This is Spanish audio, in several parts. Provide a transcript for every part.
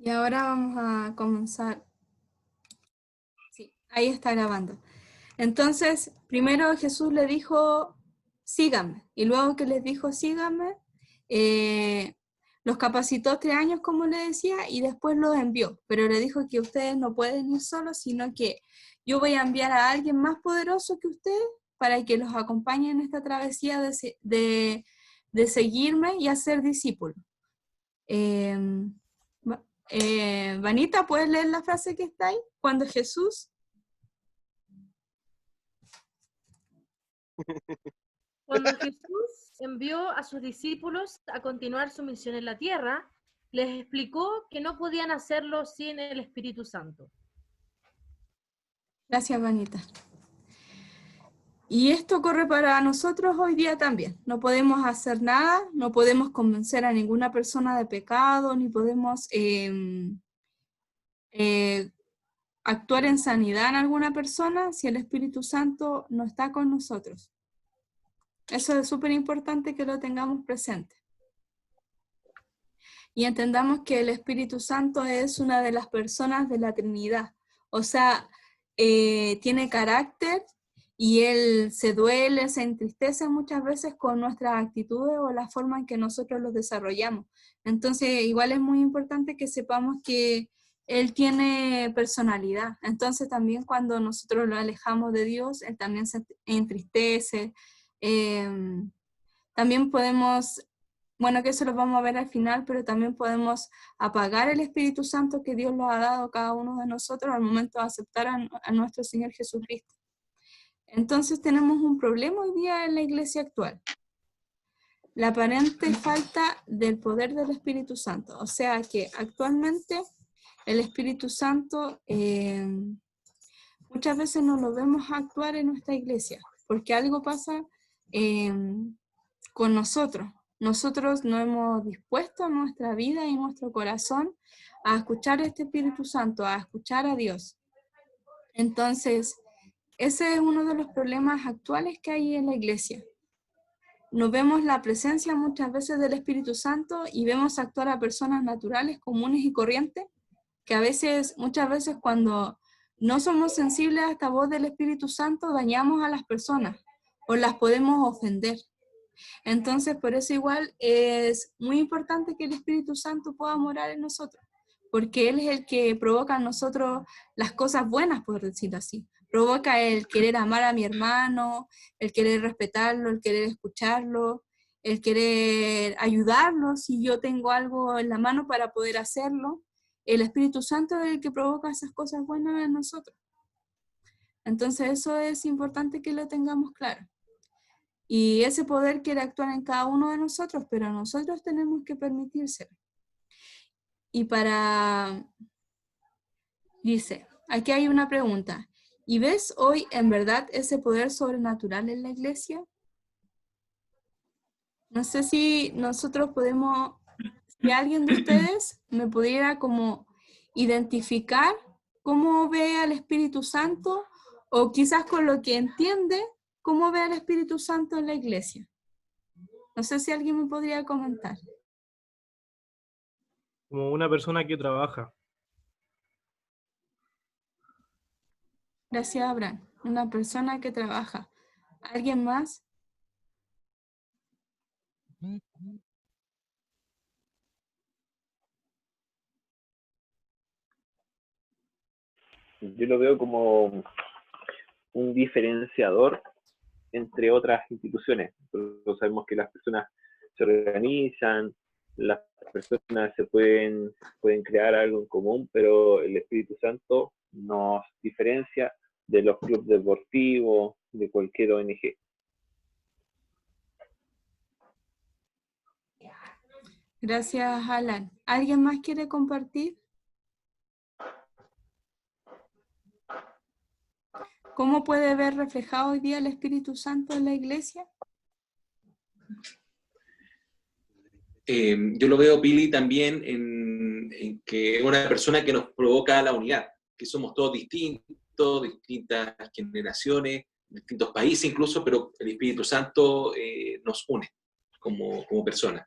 Y ahora vamos a comenzar. Sí, ahí está grabando. Entonces, primero Jesús le dijo, síganme. Y luego que les dijo, síganme, eh, los capacitó 3 años, como le decía, y después los envió. Pero le dijo que ustedes no pueden ir solos, sino que yo voy a enviar a alguien más poderoso que ustedes para que los acompañe en esta travesía de seguirme y hacer discípulos. Eh, Vanita, ¿puedes leer la frase que está ahí? Cuando Jesús... Cuando Jesús envió a sus discípulos a continuar su misión en la tierra, les explicó que no podían hacerlo sin el Espíritu Santo. Gracias, Vanita. Y esto corre para nosotros hoy día también. No podemos hacer nada, no podemos convencer a ninguna persona de pecado, ni podemos actuar en sanidad en alguna persona si el Espíritu Santo no está con nosotros. Eso es súper importante que lo tengamos presente. Y entendamos que el Espíritu Santo es una de las personas de la Trinidad. O sea, tiene carácter y Él se duele, se entristece muchas veces con nuestras actitudes o la forma en que nosotros los desarrollamos. Entonces, igual es muy importante que sepamos que Él tiene personalidad. Entonces, también cuando nosotros lo alejamos de Dios, Él también se entristece. También podemos... Bueno, que eso lo vamos a ver al final, pero también podemos apagar el Espíritu Santo que Dios nos ha dado a cada uno de nosotros al momento de aceptar a nuestro Señor Jesucristo. Entonces tenemos un problema hoy día en la iglesia actual. La aparente falta del poder del Espíritu Santo. O sea que actualmente el Espíritu Santo muchas veces no lo vemos actuar en nuestra iglesia, porque algo pasa con nosotros. Nosotros no hemos dispuesto nuestra vida y nuestro corazón a escuchar a este Espíritu Santo, a escuchar a Dios. Entonces, ese es uno de los problemas actuales que hay en la iglesia. No vemos la presencia muchas veces del Espíritu Santo y vemos actuar a personas naturales, comunes y corrientes, que a veces, muchas veces cuando no somos sensibles a esta voz del Espíritu Santo, dañamos a las personas o las podemos ofender. Entonces, por eso igual es muy importante que el Espíritu Santo pueda morar en nosotros, porque Él es el que provoca en nosotros las cosas buenas, por decirlo así. Provoca el querer amar a mi hermano, el querer respetarlo, el querer escucharlo, el querer ayudarlo si yo tengo algo en la mano para poder hacerlo. El Espíritu Santo es el que provoca esas cosas buenas en nosotros. Entonces eso es importante que lo tengamos claro. Y ese poder quiere actuar en cada uno de nosotros, pero nosotros tenemos que permitírselo. Y dice, aquí hay una pregunta. ¿Y ves hoy en verdad ese poder sobrenatural en la iglesia? No sé si nosotros podemos, si alguien de ustedes me pudiera como identificar cómo ve al Espíritu Santo, o quizás con lo que entiende, cómo ve al Espíritu Santo en la iglesia. No sé si alguien me podría comentar. Como una persona que trabaja. Gracias, Abraham. Una persona que trabaja. ¿Alguien más? Yo lo veo como un diferenciador entre otras instituciones. Nosotros sabemos que las personas se organizan, las personas se pueden crear algo en común, pero el Espíritu Santo nos diferencia de los clubes deportivos, de cualquier ONG. Gracias, Alan. ¿Alguien más quiere compartir? ¿Cómo puede ver reflejado hoy día el Espíritu Santo en la iglesia? Yo lo veo, Pili, también en que es una persona que nos provoca la unidad, que somos todos distintos, distintas generaciones, distintos países incluso, pero el Espíritu Santo nos une como personas.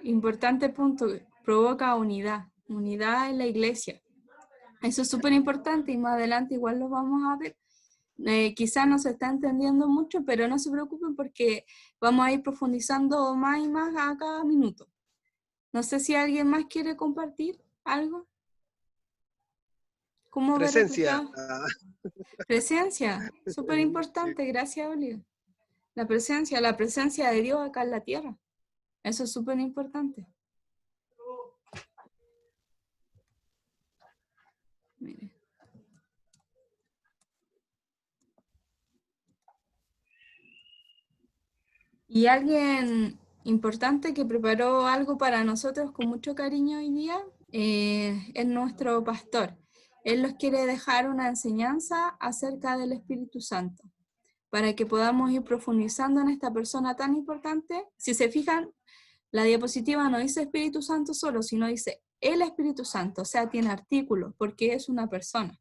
Importante punto, provoca unidad en la iglesia. Eso es súper importante y más adelante igual lo vamos a ver. Quizás no se está entendiendo mucho, pero no se preocupen porque vamos a ir profundizando más y más a cada minuto. No sé si alguien más quiere compartir algo. ¿Cómo ver Presencia. Presencia, súper importante, gracias, Olivia. La presencia de Dios acá en la tierra. Eso es súper importante. Mire. Y alguien importante que preparó algo para nosotros con mucho cariño hoy día es nuestro pastor. Él nos quiere dejar una enseñanza acerca del Espíritu Santo, para que podamos ir profundizando en esta persona tan importante. Si se fijan, la diapositiva no dice Espíritu Santo solo, sino dice el Espíritu Santo, o sea, tiene artículos, porque es una persona,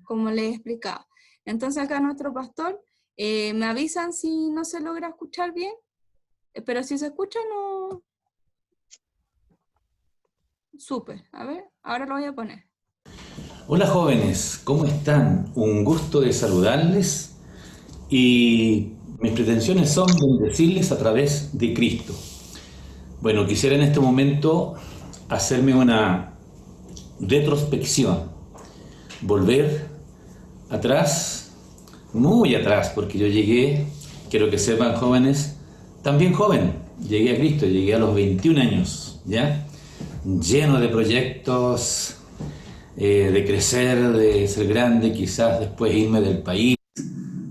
como les he explicado. Entonces acá nuestro pastor, me avisan si no se logra escuchar bien, pero si se escucha, no... Súper, a ver, ahora lo voy a poner. Hola jóvenes, ¿cómo están? Un gusto de saludarles y mis pretensiones son bendecirles a través de Cristo. Bueno, quisiera en este momento hacerme una retrospección, volver atrás, muy atrás, porque yo llegué, quiero que sepan jóvenes, también joven, llegué a Cristo, llegué a los 21 años, ¿ya? Lleno de proyectos, de crecer, de ser grande, quizás después irme del país.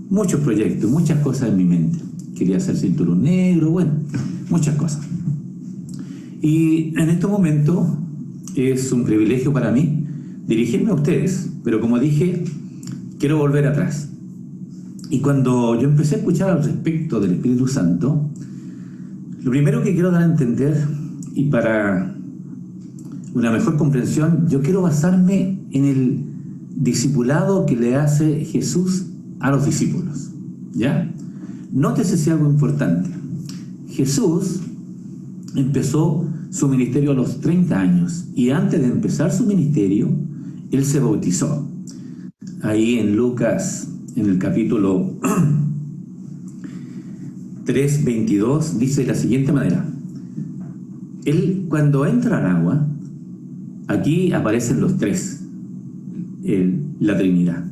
Muchos proyectos, muchas cosas en mi mente. Quería ser cinturón negro, bueno, muchas cosas. Y en estos momentos es un privilegio para mí dirigirme a ustedes, pero como dije, quiero volver atrás. Y cuando yo empecé a escuchar al respecto del Espíritu Santo, lo primero que quiero dar a entender, y para una mejor comprensión, yo quiero basarme en el discipulado que le hace Jesús a los discípulos, ¿ya? Nótese si algo importante. Jesús empezó su ministerio a los 30 años y antes de empezar su ministerio, Él se bautizó. Ahí en Lucas, en el capítulo 3:22, dice de la siguiente manera. Él, cuando entra al agua, aquí aparecen los tres, la Trinidad.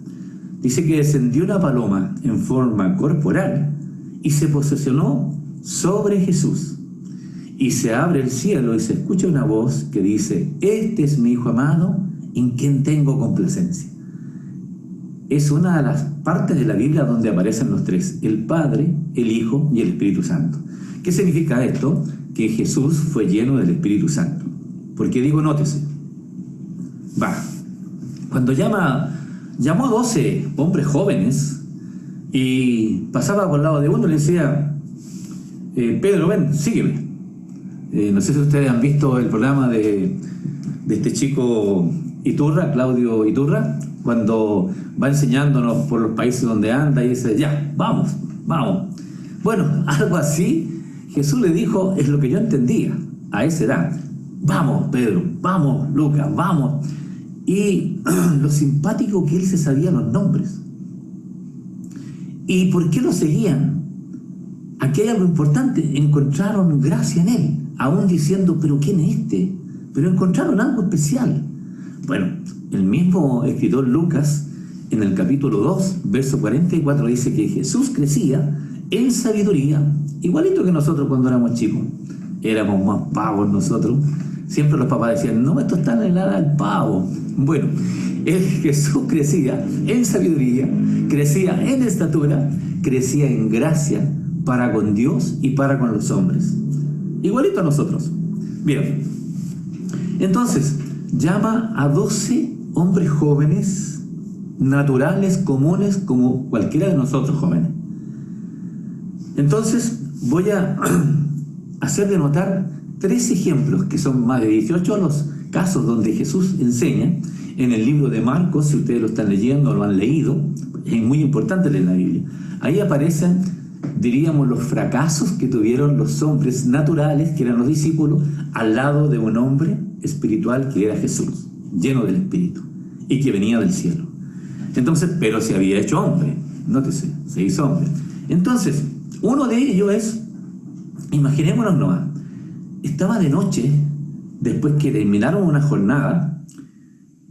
Dice que descendió una paloma en forma corporal y se posesionó sobre Jesús. Y se abre el cielo y se escucha una voz que dice: este es mi Hijo amado, en quien tengo complacencia. Es una de las partes de la Biblia donde aparecen los tres, el Padre, el Hijo y el Espíritu Santo. ¿Qué significa esto? Que Jesús fue lleno del Espíritu Santo. ¿Por qué digo nótese? Cuando llamó a 12 hombres jóvenes y pasaba por el lado de uno, le decía: Pedro, ven, sígueme. No sé si ustedes han visto el programa de este chico Iturra, Claudio Iturra, cuando va enseñándonos por los países donde anda y dice: ya, vamos. Bueno, algo así Jesús le dijo, es lo que yo entendía a esa edad. Vamos, Pedro, vamos, Lucas, vamos. Y lo simpático que él se sabía los nombres. ¿Y por qué lo seguían? Aquí hay algo importante, encontraron gracia en él, aún diciendo: pero ¿quién es este? Pero encontraron algo especial. Bueno, el mismo escritor Lucas, en el capítulo 2, verso 44, dice que Jesús crecía en sabiduría, igualito que nosotros cuando éramos chicos. Éramos más pavos nosotros. Siempre los papás decían: no, esto está en la edad del pavo. Bueno, Jesús crecía en sabiduría, crecía en estatura, crecía en gracia para con Dios y para con los hombres. Igualito a nosotros. Bien, entonces llama a 12 hombres jóvenes, naturales, comunes, como cualquiera de nosotros jóvenes. Entonces voy a hacerle notar 3 ejemplos, que son más de 18 los casos donde Jesús enseña en el libro de Marcos. Si ustedes lo están leyendo o lo han leído, es muy importante leer la Biblia. Ahí aparecen diríamos, los fracasos que tuvieron los hombres naturales, que eran los discípulos, al lado de un hombre espiritual que era Jesús, lleno del Espíritu, y que venía del cielo. Entonces, pero se había hecho hombre, nótese, se hizo hombre. Entonces, uno de ellos es, imaginémonos nomás, estaba de noche, después que terminaron una jornada,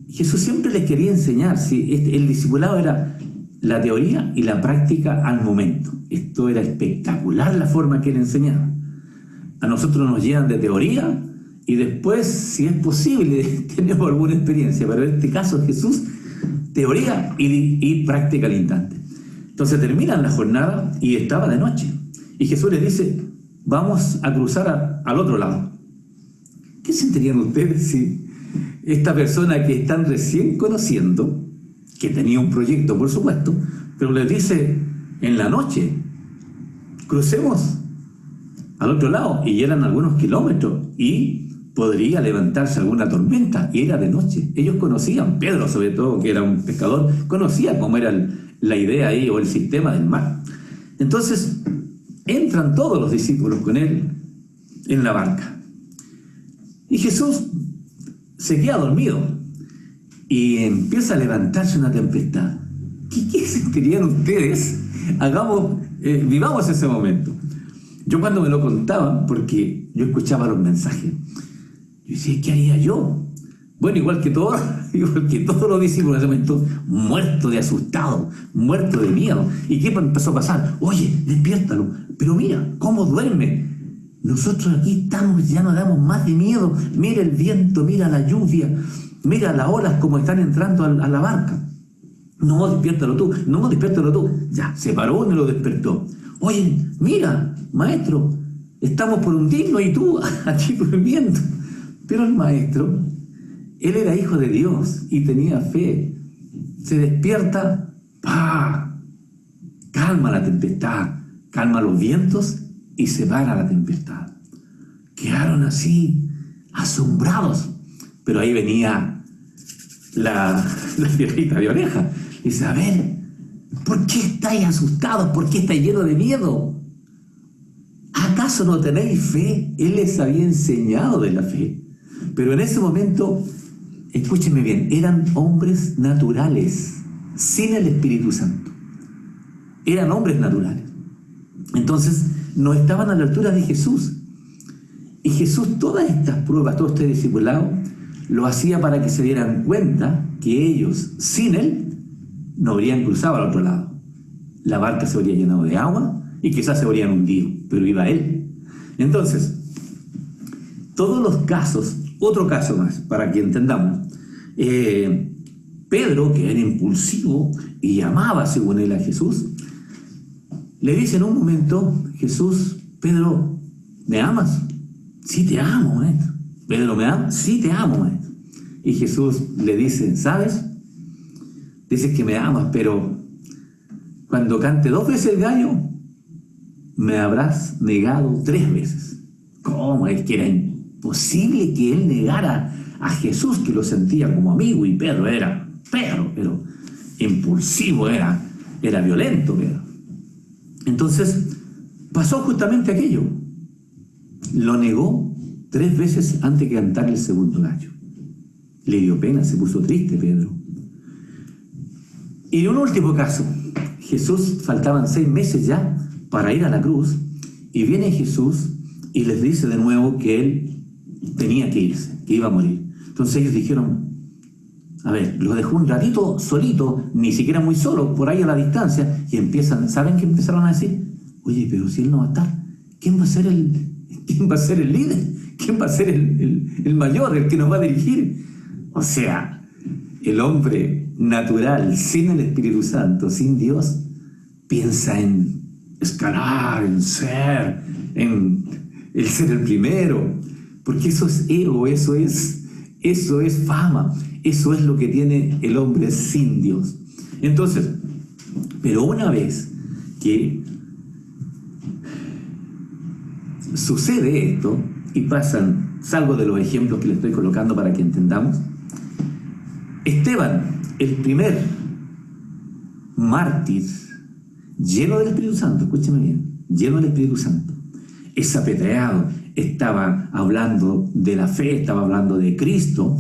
Jesús siempre les quería enseñar, ¿sí? El discipulado era la teoría y la práctica al momento. Esto era espectacular la forma que él enseñaba. A nosotros nos llenan de teoría y después, si es posible, tenemos alguna experiencia, pero en este caso Jesús, teoría y práctica al instante. Entonces terminan la jornada y estaba de noche. Y Jesús les dice, vamos a cruzar al otro lado. ¿Qué sentirían ustedes si esta persona que están recién conociendo, que tenía un proyecto por supuesto, pero les dice en la noche, crucemos al otro lado, y eran algunos kilómetros y podría levantarse alguna tormenta, y era de noche? Ellos conocían, Pedro sobre todo, que era un pescador, conocía cómo era la idea ahí o el sistema del mar. Entonces entran todos los discípulos con él en la barca y Jesús se queda dormido y empieza a levantarse una tempestad. ¿Qué sentirían ustedes? Vivamos ese momento. Yo cuando me lo contaban, porque yo escuchaba los mensajes, yo decía, ¿qué haría yo? Bueno, igual que todos los discípulos en ese momento, muertos de asustado, muertos de miedo. ¿Y qué empezó a pasar? Oye, despiértalo, pero mira, ¿cómo duerme? Nosotros aquí estamos, ya nos damos más de miedo. Mira el viento, mira la lluvia, mira las olas como están entrando a la barca. No, despiértalo tú. Ya, se paró y me lo despertó. Oye, mira, maestro, estamos por hundirnos y tú aquí durmiendo. Pero el maestro, él era hijo de Dios y tenía fe. Se despierta, ¡pah! Calma la tempestad, calma los vientos y se para la tempestad. Quedaron así, asombrados. Pero ahí venía la viejita de oreja. Dice, a ver, ¿por qué estáis asustados? ¿Por qué estáis llenos de miedo? ¿Acaso no tenéis fe? Él les había enseñado de la fe. Pero en ese momento, escúchenme bien, eran hombres naturales, sin el Espíritu Santo. Eran hombres naturales. Entonces, no estaban a la altura de Jesús. Y Jesús, todas estas pruebas, todo este discipulado, lo hacía para que se dieran cuenta que ellos, sin Él, no habrían cruzado al otro lado. La barca se habría llenado de agua y quizás se habrían hundido, pero iba Él. Entonces, todos los casos, otro caso más, para que entendamos. Pedro, que era impulsivo y amaba, según él, a Jesús, le dice en un momento, Jesús, Pedro, ¿me amas? Sí, te amo, maestro. Pedro, ¿me amas? Sí, te amo, maestro. Y Jesús le dice, ¿sabes? Dices que me amas, pero cuando cante 2 veces el gallo, me habrás negado 3 veces. ¿Cómo? Es que era imposible que él negara a Jesús, que lo sentía como amigo, y Pedro era Pedro, pero impulsivo, era violento, Pedro. Entonces, pasó justamente aquello. Lo negó 3 veces antes de cantar el segundo gallo. Le dio pena, se puso triste Pedro. Y en un último caso, Jesús, faltaban 6 meses ya para ir a la cruz, y viene Jesús y les dice de nuevo que él tenía que irse, que iba a morir. Entonces ellos dijeron, a ver, lo dejó un ratito solito, ni siquiera muy solo, por ahí a la distancia, y ¿saben qué empezaron a decir? Oye, pero si él no va a estar, ¿quién va a ser el líder? ¿Quién va a ser el mayor, el que nos va a dirigir? O sea, el hombre natural, sin el Espíritu Santo, sin Dios, piensa en escalar, en ser el primero, porque eso es ego, eso es fama, eso es lo que tiene el hombre sin Dios. Entonces, pero una vez que sucede esto y pasan, salvo de los ejemplos que les estoy colocando para que entendamos, Esteban, el primer mártir lleno del Espíritu Santo, escúcheme bien, lleno del Espíritu Santo. Es apedreado, estaba hablando de la fe, estaba hablando de Cristo,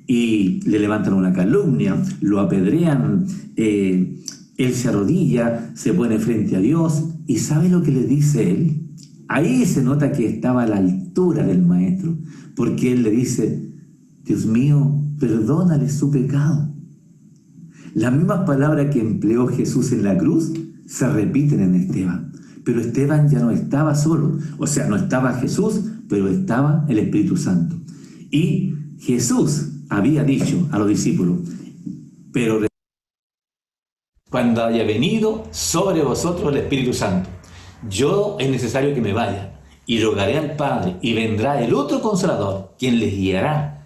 y le levantan una calumnia, lo apedrean, él se arrodilla, se pone frente a Dios, y ¿sabe lo que le dice él? Ahí se nota que estaba a la altura del maestro, porque él le dice: Dios mío, perdónale su pecado. Las mismas palabras que empleó Jesús en la cruz se repiten en Esteban. Pero Esteban ya no estaba solo. O sea, no estaba Jesús, pero estaba el Espíritu Santo. Y Jesús había dicho a los discípulos: pero cuando haya venido sobre vosotros el Espíritu Santo, yo es necesario que me vaya, y rogaré al Padre, y vendrá el otro Consolador, quien les guiará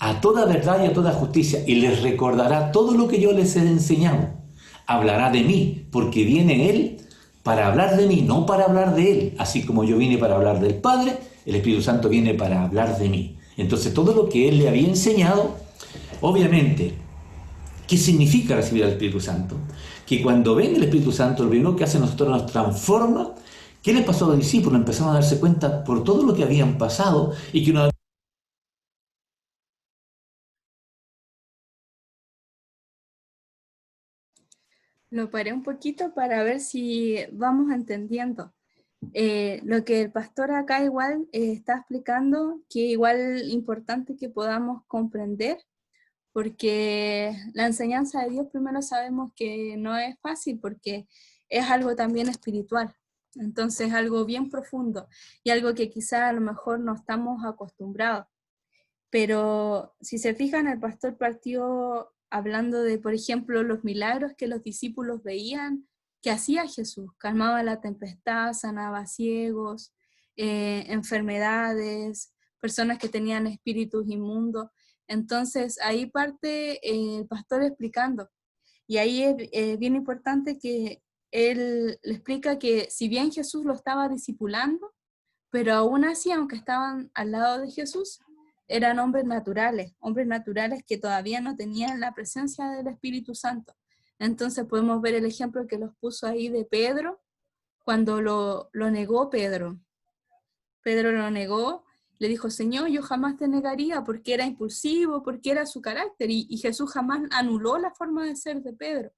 a toda verdad y a toda justicia, y les recordará todo lo que yo les he enseñado. Hablará de mí, porque viene Él para hablar de mí, no para hablar de Él. Así como yo vine para hablar del Padre, el Espíritu Santo viene para hablar de mí. Entonces, todo lo que Él le había enseñado, obviamente, ¿qué significa recibir al Espíritu Santo? Que cuando venga el Espíritu Santo, lo primero que hace a nosotros nos transforma. ¿Qué les pasó a los discípulos? Empezaron a darse cuenta por todo lo que habían pasado y que una... Lo paré un poquito para ver si vamos entendiendo. Lo que el pastor acá igual está explicando, que igual importante que podamos comprender, porque la enseñanza de Dios primero sabemos que no es fácil, porque es algo también espiritual. Entonces algo bien profundo y algo que quizá a lo mejor no estamos acostumbrados. Pero si se fijan, el pastor partió hablando de, por ejemplo, los milagros que los discípulos veían que hacía Jesús. Calmaba la tempestad, sanaba ciegos, enfermedades, personas que tenían espíritus inmundos. Entonces ahí parte el pastor explicando. Y ahí es bien importante que él le explica que si bien Jesús lo estaba discipulando, pero aún así, aunque estaban al lado de Jesús, eran hombres naturales que todavía no tenían la presencia del Espíritu Santo. Entonces podemos ver el ejemplo que los puso ahí de Pedro, cuando lo negó Pedro. Pedro lo negó, le dijo: Señor, yo jamás te negaría, porque era impulsivo, porque era su carácter, y Jesús jamás anuló la forma de ser de Pedro,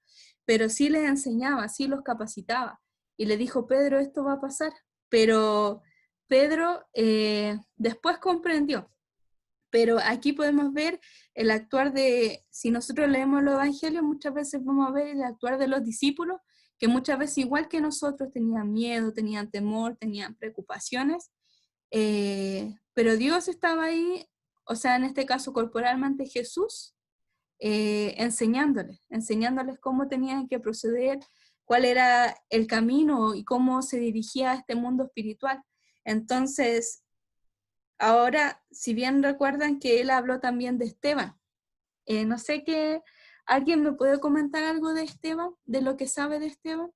pero sí les enseñaba, sí los capacitaba, y le dijo: Pedro, esto va a pasar, pero Pedro después comprendió. Pero aquí podemos ver el actuar de, si nosotros leemos los evangelios, muchas veces vamos a ver el actuar de los discípulos, que muchas veces igual que nosotros tenían miedo, tenían temor, tenían preocupaciones, pero Dios estaba ahí, o sea, en este caso corporalmente Jesús, enseñándoles cómo tenían que proceder, cuál era el camino y cómo se dirigía a este mundo espiritual. Entonces, ahora, si bien recuerdan que él habló también de Esteban, no sé qué, ¿alguien me puede comentar algo de Esteban, de lo que sabe de Esteban?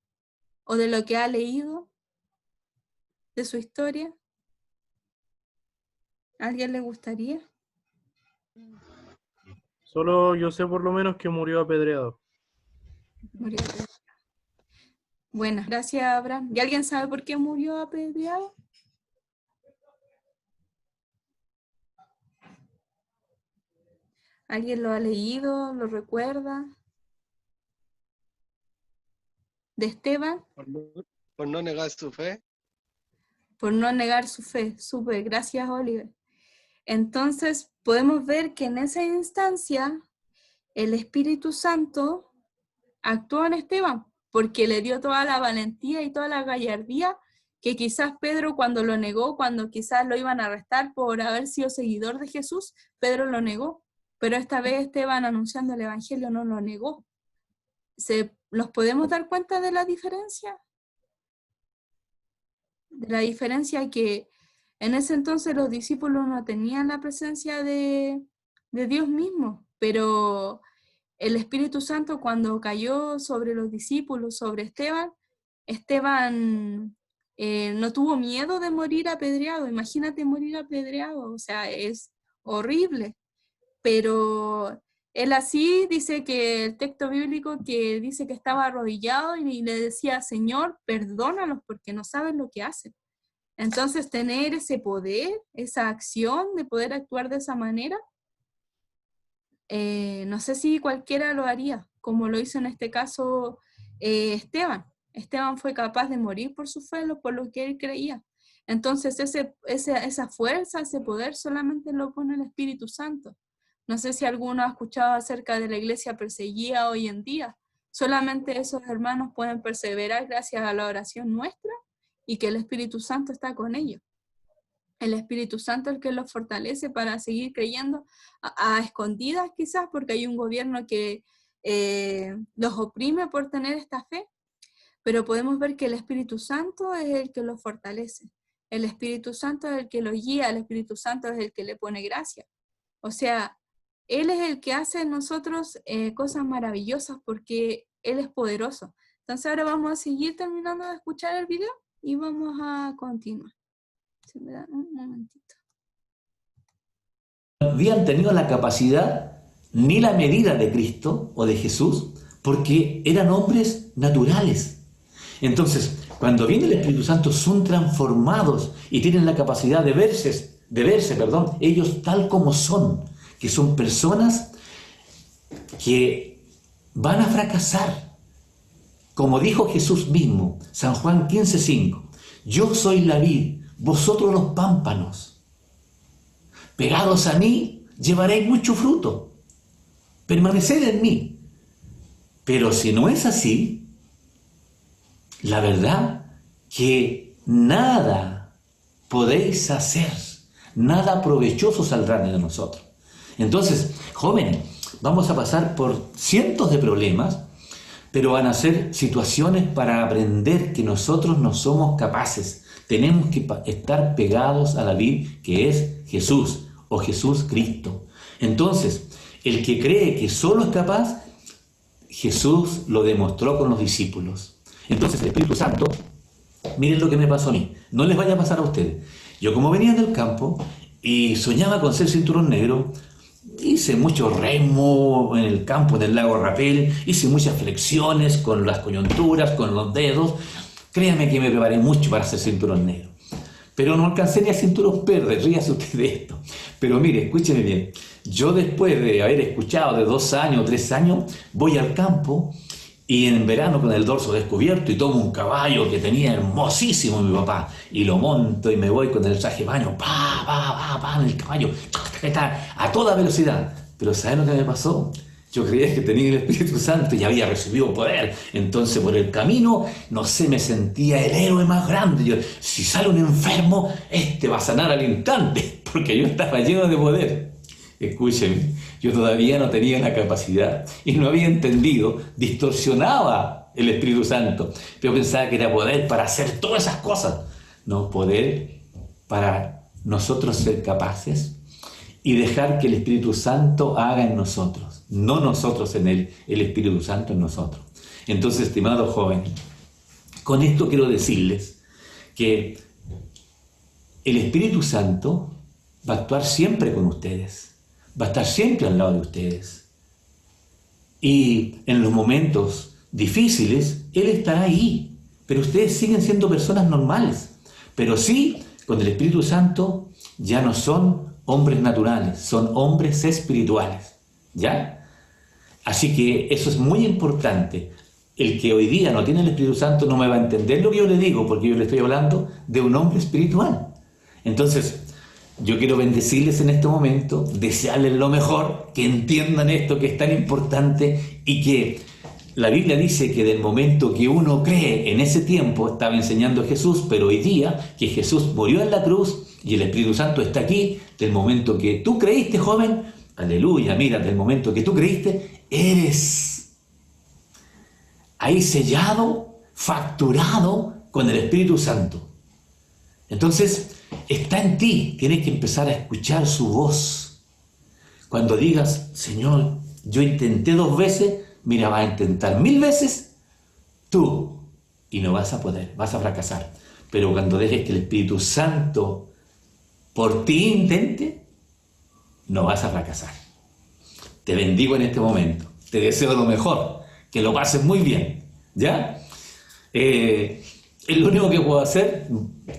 ¿O de lo que ha leído de su historia? ¿A alguien le gustaría? Solo yo sé por lo menos que murió apedreado. Murió apedreado. Bueno, gracias, Abraham. ¿Y alguien sabe por qué murió apedreado? ¿Alguien lo ha leído? ¿Lo recuerda? ¿De Esteban? Por no negar su fe. Por no negar su fe. Súper, gracias, Oliver. Entonces, podemos ver que en esa instancia, el Espíritu Santo actuó en Esteban, porque le dio toda la valentía y toda la gallardía que quizás Pedro, cuando lo negó, cuando quizás lo iban a arrestar por haber sido seguidor de Jesús, Pedro lo negó. Pero esta vez Esteban, anunciando el Evangelio, no lo negó. ¿Nos podemos dar cuenta de la diferencia? De la diferencia que en ese entonces los discípulos no tenían la presencia de Dios mismo, pero el Espíritu Santo, cuando cayó sobre los discípulos, sobre Esteban no tuvo miedo de morir apedreado. Imagínate morir apedreado, o sea, es horrible. Pero él así dice que el texto bíblico que dice que estaba arrodillado y le decía, Señor, perdónalos porque no saben lo que hacen. Entonces, tener ese poder, esa acción de poder actuar de esa manera, no sé si cualquiera lo haría, como lo hizo en este caso Esteban. Esteban fue capaz de morir por su fe, por lo que él creía. Entonces, esa fuerza, ese poder solamente lo pone el Espíritu Santo. No sé si alguno ha escuchado acerca de la iglesia perseguida hoy en día. Solamente esos hermanos pueden perseverar gracias a la oración nuestra y que el Espíritu Santo está con ellos. El Espíritu Santo es el que los fortalece para seguir creyendo a escondidas quizás, porque hay un gobierno que los oprime por tener esta fe, pero podemos ver que el Espíritu Santo es el que los fortalece. El Espíritu Santo es el que los guía, el Espíritu Santo es el que le pone gracia. O sea, Él es el que hace en nosotros cosas maravillosas porque Él es poderoso. Entonces ahora vamos a seguir terminando de escuchar el video y vamos a continuar. Si me dan un momentito. No habían tenido la capacidad ni la medida de Cristo o de Jesús porque eran hombres naturales. Entonces, cuando viene el Espíritu Santo son transformados y tienen la capacidad de verse, ellos tal como son, que son personas que van a fracasar. Como dijo Jesús mismo, San Juan 15:5, yo soy la vid, vosotros los pámpanos. Pegados a mí, llevaréis mucho fruto. Permaneced en mí. Pero si no es así, la verdad que nada podéis hacer, nada provechoso saldrá de nosotros. Entonces, jóvenes, vamos a pasar por cientos de problemas, pero van a ser situaciones para aprender que nosotros no somos capaces. Tenemos que estar pegados a la vid que es Jesús o Jesús Cristo. Entonces, el que cree que solo es capaz, Jesús lo demostró con los discípulos. Entonces el Espíritu Santo, miren lo que me pasó a mí, no les vaya a pasar a ustedes. Yo como venía del campo y soñaba con ser cinturón negro, hice mucho remo en el campo, en el lago Rapel, hice muchas flexiones con las coyunturas, con los dedos. Créanme que me preparé mucho para ser cinturón negro. Pero no alcancé ni a cinturón verde, ríase usted de esto. Pero mire, escúcheme bien, yo después de haber escuchado de 2 años o 3 años, voy al campo y en verano con el dorso descubierto y tomo un caballo que tenía hermosísimo mi papá y lo monto y me voy con el traje de baño, en el caballo, a toda velocidad. Pero ¿saben lo que me pasó? Yo creía que tenía el Espíritu Santo y había recibido poder. Entonces por el camino, no sé, me sentía el héroe más grande. Yo, si sale un enfermo, este va a sanar al instante, porque yo estaba lleno de poder. Escúchenme, yo todavía no tenía la capacidad y no había entendido, distorsionaba el Espíritu Santo. Yo pensaba que era poder para hacer todas esas cosas. No, poder para nosotros ser capaces y dejar que el Espíritu Santo haga en nosotros, no nosotros en él, el Espíritu Santo en nosotros. Entonces, estimados jóvenes, con esto quiero decirles que el Espíritu Santo va a actuar siempre con ustedes. Va a estar siempre al lado de ustedes. Y en los momentos difíciles, Él estará ahí. Pero ustedes siguen siendo personas normales. Pero sí, con el Espíritu Santo ya no son hombres naturales, son hombres espirituales. ¿Ya? Así que eso es muy importante. El que hoy día no tiene el Espíritu Santo no me va a entender lo que yo le digo, porque yo le estoy hablando de un hombre espiritual. Entonces, yo quiero bendecirles en este momento, desearles lo mejor, que entiendan esto que es tan importante y que la Biblia dice que del momento que uno cree, en ese tiempo estaba enseñando Jesús, pero hoy día que Jesús murió en la cruz y el Espíritu Santo está aquí, del momento que tú creíste, joven, aleluya, mira, del momento que tú creíste, eres ahí sellado, facturado con el Espíritu Santo. Entonces, está en ti, tienes que empezar a escuchar su voz. Cuando digas, Señor, yo intenté 2 veces, mira, vas a intentar 1000 veces, tú, y no vas a poder, vas a fracasar. Pero cuando dejes que el Espíritu Santo por ti intente, no vas a fracasar. Te bendigo en este momento. Te deseo lo mejor. Que lo pases muy bien. ¿Ya? Es lo único que puedo hacer.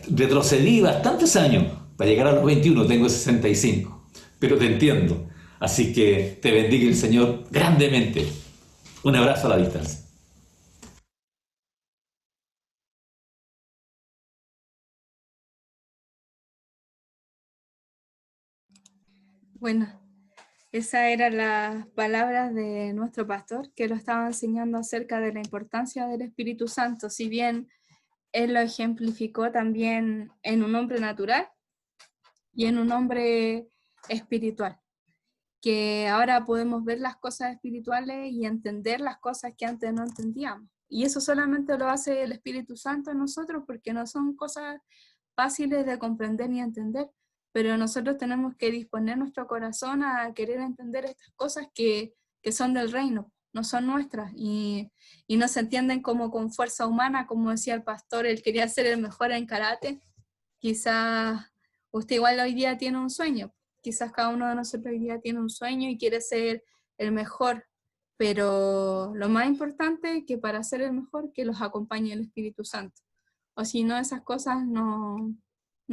Retrocedí bastantes años para llegar a los 21. Tengo 65. Pero te entiendo. Así que te bendiga el Señor grandemente. Un abrazo a la distancia. Bueno, esas eran las palabras de nuestro pastor que lo estaba enseñando acerca de la importancia del Espíritu Santo, si bien él lo ejemplificó también en un hombre natural y en un hombre espiritual, que ahora podemos ver las cosas espirituales y entender las cosas que antes no entendíamos. Y eso solamente lo hace el Espíritu Santo en nosotros, porque no son cosas fáciles de comprender ni entender, pero nosotros tenemos que disponer nuestro corazón a querer entender estas cosas que son del reino, no son nuestras, y no se entienden como con fuerza humana, como decía el pastor, él quería ser el mejor en karate. Quizás usted igual hoy día tiene un sueño, quizás cada uno de nosotros hoy día tiene un sueño y quiere ser el mejor, pero lo más importante es que para ser el mejor, que los acompañe el Espíritu Santo. O si no, esas cosas no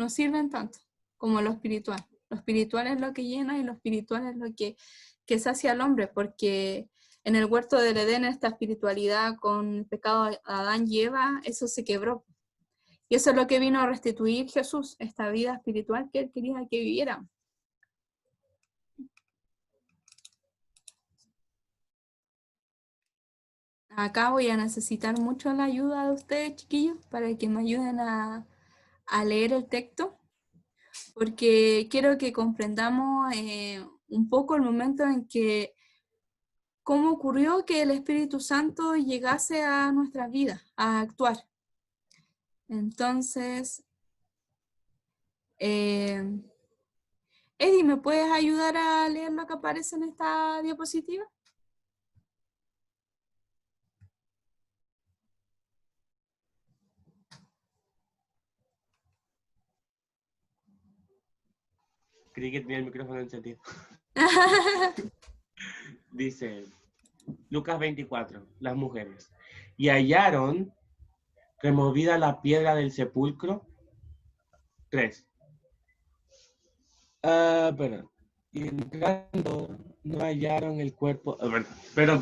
sirven tanto como lo espiritual. Lo espiritual es lo que llena y lo espiritual es lo que sacia al hombre, porque en el huerto del Edén esta espiritualidad con el pecado de Adán y Eva, eso se quebró. Y eso es lo que vino a restituir Jesús, esta vida espiritual que él quería que viviera. Acá voy a necesitar mucho la ayuda de ustedes, chiquillos, para que me ayuden a leer el texto, porque quiero que comprendamos un poco el momento en que, cómo ocurrió que el Espíritu Santo llegase a nuestras vidas, a actuar. Entonces, Eddie, ¿me puedes ayudar a leer lo que aparece en esta diapositiva? Creí que tenía el micrófono encendido. Dice Lucas 24, las mujeres. Y hallaron removida la piedra del sepulcro. 3. Perdón. Y entrando no hallaron el cuerpo. Perdón.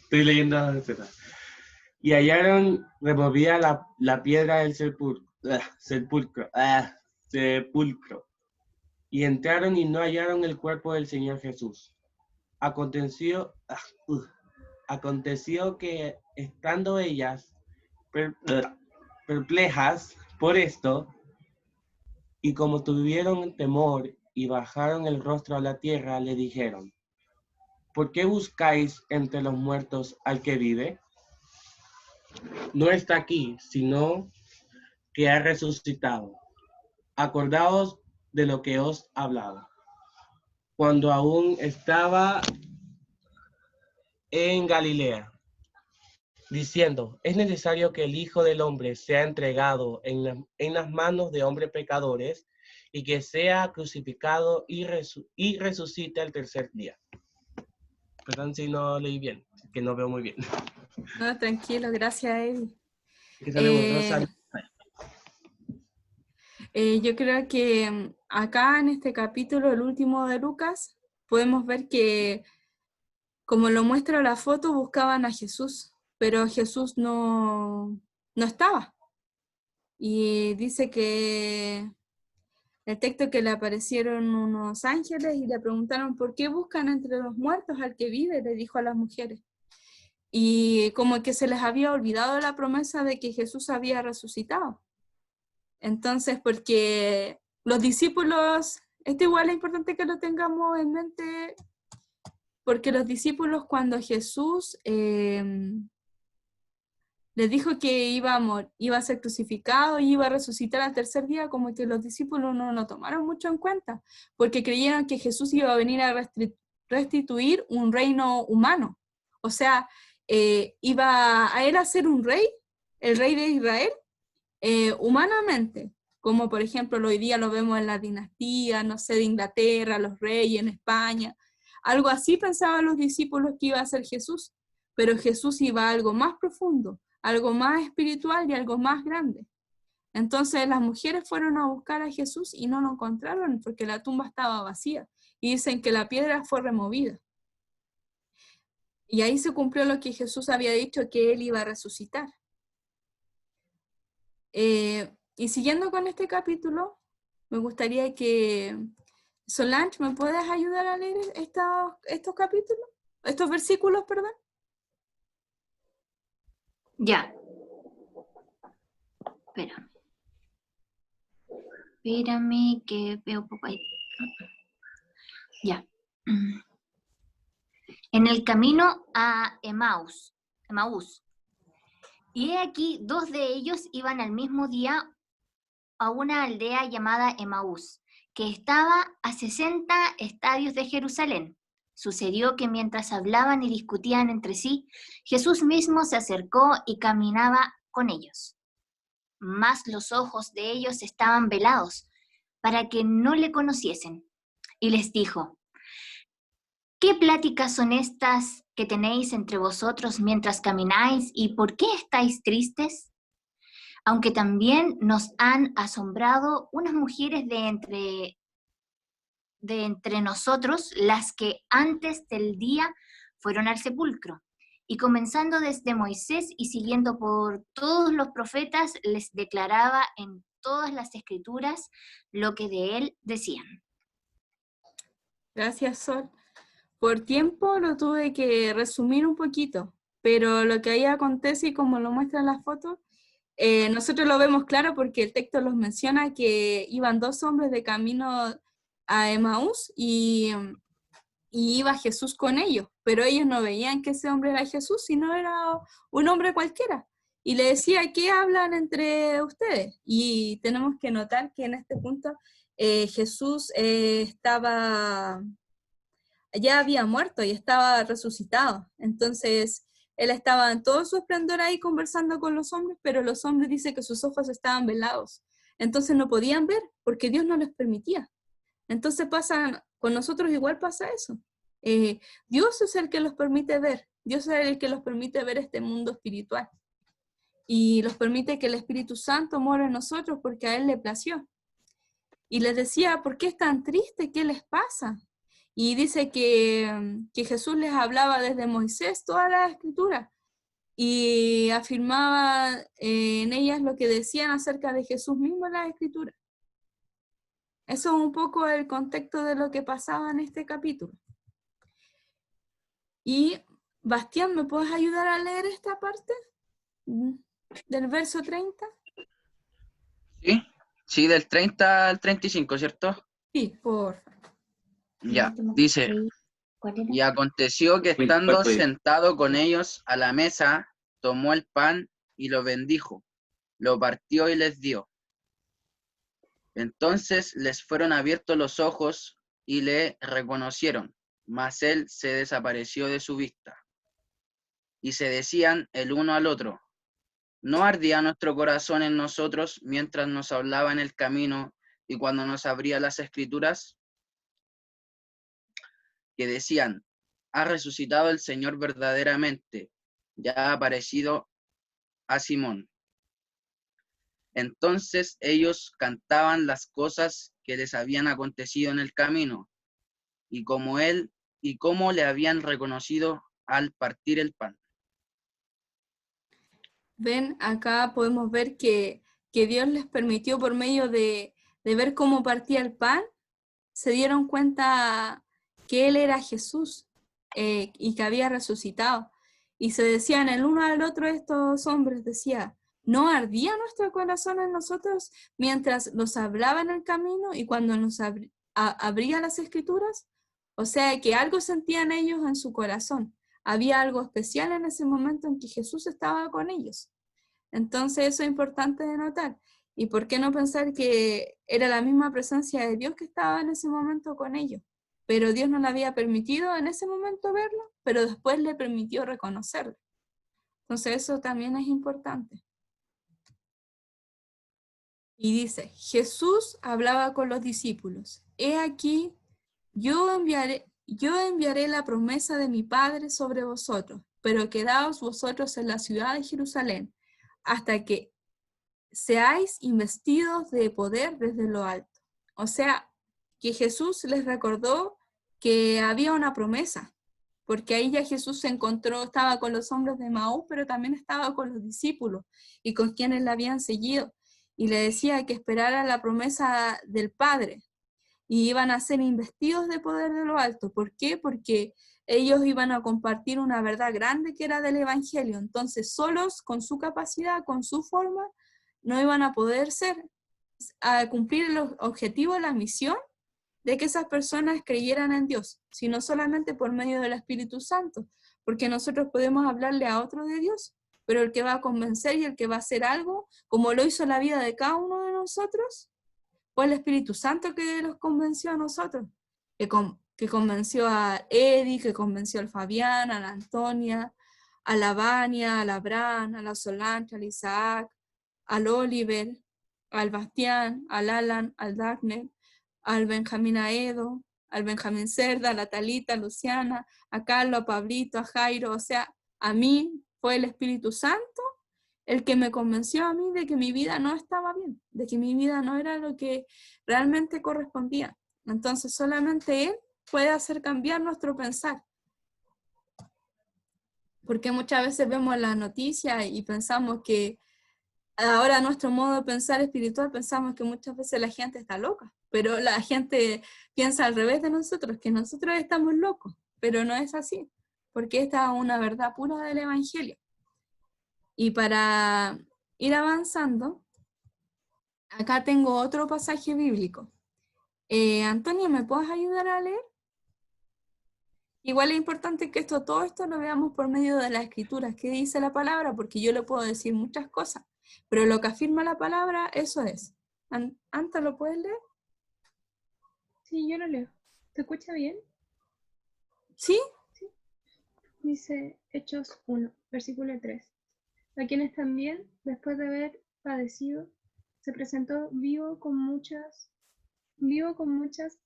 Estoy leyendo. Y hallaron removida la piedra del sepulcro. Y entraron y no hallaron el cuerpo del Señor Jesús. Aconteció que estando ellas perplejas por esto, y como tuvieron temor y bajaron el rostro a la tierra, le dijeron: ¿por qué buscáis entre los muertos al que vive? No está aquí, sino que ha resucitado. Acordaos de lo que os hablaba cuando aún estaba en Galilea, diciendo: es necesario que el Hijo del Hombre sea entregado en las manos de hombres pecadores y que sea crucificado y resucite al tercer día. Perdón si no leí bien, que no veo muy bien. No, tranquilo, gracias, Eddie. Yo creo que acá en este capítulo, el último de Lucas, podemos ver que, como lo muestra la foto, buscaban a Jesús, pero Jesús no estaba. Y dice que el texto, que le aparecieron unos ángeles y le preguntaron: ¿por qué buscan entre los muertos al que vive?, le dijo a las mujeres. Y como que se les había olvidado la promesa de que Jesús había resucitado. Entonces, porque los discípulos, esto igual es importante que lo tengamos en mente, porque los discípulos, cuando Jesús les dijo que iba a ser crucificado y iba a resucitar al tercer día, como que los discípulos no lo tomaron mucho en cuenta, porque creyeron que Jesús iba a venir a restituir un reino humano. O sea, iba a él a ser un rey, el rey de Israel, humanamente, como por ejemplo hoy día lo vemos en la dinastía, no sé, de Inglaterra, los reyes en España. Algo así pensaban los discípulos que iba a ser Jesús, pero Jesús iba a algo más profundo, algo más espiritual y algo más grande. Entonces las mujeres fueron a buscar a Jesús y no lo encontraron porque la tumba estaba vacía. Y dicen que la piedra fue removida. Y ahí se cumplió lo que Jesús había dicho, que él iba a resucitar. Y siguiendo con este capítulo, me gustaría que, Solange, ¿me puedes ayudar a leer estos capítulos? Estos versículos, perdón. Ya. Espérame que veo poco ahí. Ya. En el camino a Emaús. Y he aquí, 2 de ellos iban al mismo día a una aldea llamada Emaús, que estaba a 60 estadios de Jerusalén. Sucedió que mientras hablaban y discutían entre sí, Jesús mismo se acercó y caminaba con ellos. Mas los ojos de ellos estaban velados, para que no le conociesen. Y les dijo: ¿qué pláticas son estas que tenéis entre vosotros mientras camináis, y por qué estáis tristes? Aunque también nos han asombrado unas mujeres de entre nosotros, las que antes del día fueron al sepulcro. Y comenzando desde Moisés y siguiendo por todos los profetas, les declaraba en todas las escrituras lo que de él decían. Gracias, Sol. Por tiempo lo tuve que resumir un poquito, pero lo que ahí acontece y como lo muestra en la foto, nosotros lo vemos claro porque el texto los menciona que iban 2 hombres de camino a Emaús y iba Jesús con ellos, pero ellos no veían que ese hombre era Jesús, sino era un hombre cualquiera. Y le decía: ¿qué hablan entre ustedes? Y tenemos que notar que en este punto Jesús ya había muerto y estaba resucitado. Entonces, él estaba en todo su esplendor ahí conversando con los hombres, pero los hombres dicen que sus ojos estaban velados. Entonces no podían ver porque Dios no les permitía. Entonces con nosotros igual pasa eso. Dios es el que los permite ver. Dios es el que los permite ver este mundo espiritual. Y los permite que el Espíritu Santo mora en nosotros porque a Él le plació. Y les decía: ¿por qué están tristes? ¿Qué les pasa? Y dice que Jesús les hablaba desde Moisés toda la escritura y afirmaba en ellas lo que decían acerca de Jesús mismo en la escritura. Eso es un poco el contexto de lo que pasaba en este capítulo. Y Bastián, ¿me puedes ayudar a leer esta parte del verso 30? Sí, del 30 al 35, ¿cierto? Sí, por favor. Ya, dice: y aconteció que estando sentado con ellos a la mesa, tomó el pan y lo bendijo, lo partió y les dio. Entonces les fueron abiertos los ojos y le reconocieron, mas él se desapareció de su vista. Y se decían el uno al otro: ¿no ardía nuestro corazón en nosotros mientras nos hablaba en el camino y cuando nos abría las escrituras? Que decían: ha resucitado el Señor verdaderamente, ya ha aparecido a Simón. Entonces ellos cantaban las cosas que les habían acontecido en el camino, y cómo le habían reconocido al partir el pan. Ven, acá podemos ver que Dios les permitió, por medio de ver cómo partía el pan, se dieron cuenta que Él era Jesús y que había resucitado. Y se decían el uno al otro, estos hombres, decía: ¿no ardía nuestro corazón en nosotros mientras nos hablaba en el camino y cuando nos abría las escrituras? O sea, que algo sentían ellos en su corazón. Había algo especial en ese momento en que Jesús estaba con ellos. Entonces eso es importante de notar. ¿Y por qué no pensar que era la misma presencia de Dios que estaba en ese momento con ellos? Pero Dios no le había permitido en ese momento verlo, pero después le permitió reconocerlo. Entonces eso también es importante. Y dice: Jesús hablaba con los discípulos: he aquí, yo yo enviaré la promesa de mi Padre sobre vosotros, pero quedaos vosotros en la ciudad de Jerusalén, hasta que seáis investidos de poder desde lo alto. O sea, que Jesús les recordó que había una promesa, porque ahí ya Jesús se encontró, estaba con los hombres de Maús, pero también estaba con los discípulos y con quienes la habían seguido, y le decía que esperara la promesa del Padre, y iban a ser investidos de poder de lo alto. ¿Por qué? Porque ellos iban a compartir una verdad grande que era del Evangelio. Entonces, solos, con su capacidad, con su forma, no iban a poder a cumplir el objetivo, la misión de que esas personas creyeran en Dios, sino solamente por medio del Espíritu Santo, porque nosotros podemos hablarle a otro de Dios, pero el que va a convencer y el que va a hacer algo, como lo hizo la vida de cada uno de nosotros, fue el Espíritu Santo que los convenció a nosotros, que convenció a Eddie, que convenció al Fabián, a la Antonia, a la Vania, a la Bran, a la Solange, al Isaac, al Oliver, al Bastián, al Alan, al Dagner, al Benjamín Aedo, al Benjamín Cerda, a la Talita, a Luciana, a Carlos, a Pablito, a Jairo. O sea, a mí fue el Espíritu Santo el que me convenció a mí de que mi vida no estaba bien, de que mi vida no era lo que realmente correspondía. Entonces solamente Él puede hacer cambiar nuestro pensar. Porque muchas veces vemos las noticias y pensamos que ahora nuestro modo de pensar espiritual, pensamos que muchas veces la gente está loca, pero la gente piensa al revés de nosotros, que nosotros estamos locos, pero no es así, porque esta es una verdad pura del Evangelio. Y para ir avanzando, acá tengo otro pasaje bíblico. Antonio, ¿me puedes ayudar a leer? Igual es importante que todo esto lo veamos por medio de las escrituras. ¿Qué dice la palabra? Porque yo le puedo decir muchas cosas, pero lo que afirma la palabra, eso es. Anta, ¿lo puedes leer? Sí, yo lo leo. ¿Te escucha bien? ¿Sí? Sí. Dice Hechos 1, versículo 3. A quienes también, después de haber padecido, se presentó vivo con muchas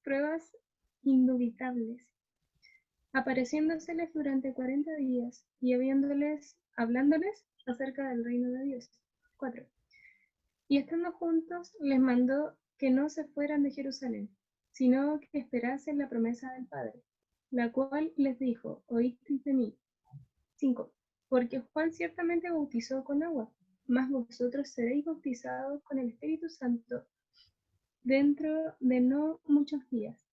pruebas indubitables, apareciéndoseles durante 40 días y hablándoles acerca del reino de Dios. 4. Y estando juntos, les mandó que no se fueran de Jerusalén, sino que esperasen la promesa del Padre, la cual les dijo: oísteis de mí. 5. Porque Juan ciertamente bautizó con agua, mas vosotros seréis bautizados con el Espíritu Santo dentro de no muchos días,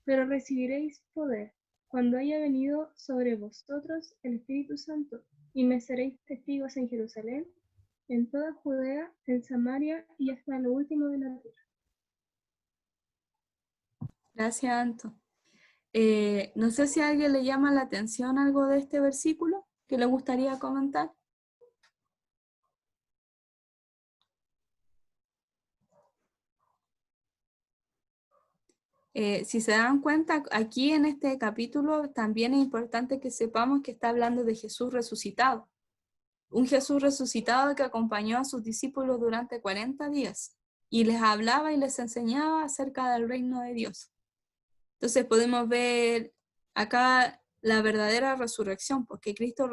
pero recibiréis poder cuando haya venido sobre vosotros el Espíritu Santo, y me seréis testigos en Jerusalén, en toda Judea, en Samaria y hasta lo último de la tierra. Gracias, Anto. No sé si a alguien le llama la atención algo de este versículo que le gustaría comentar. Si se dan cuenta, aquí en este capítulo también es importante que sepamos que está hablando de Jesús resucitado. Un Jesús resucitado que acompañó a sus discípulos durante 40 días y les hablaba y les enseñaba acerca del reino de Dios. Entonces podemos ver acá la verdadera resurrección, porque Cristo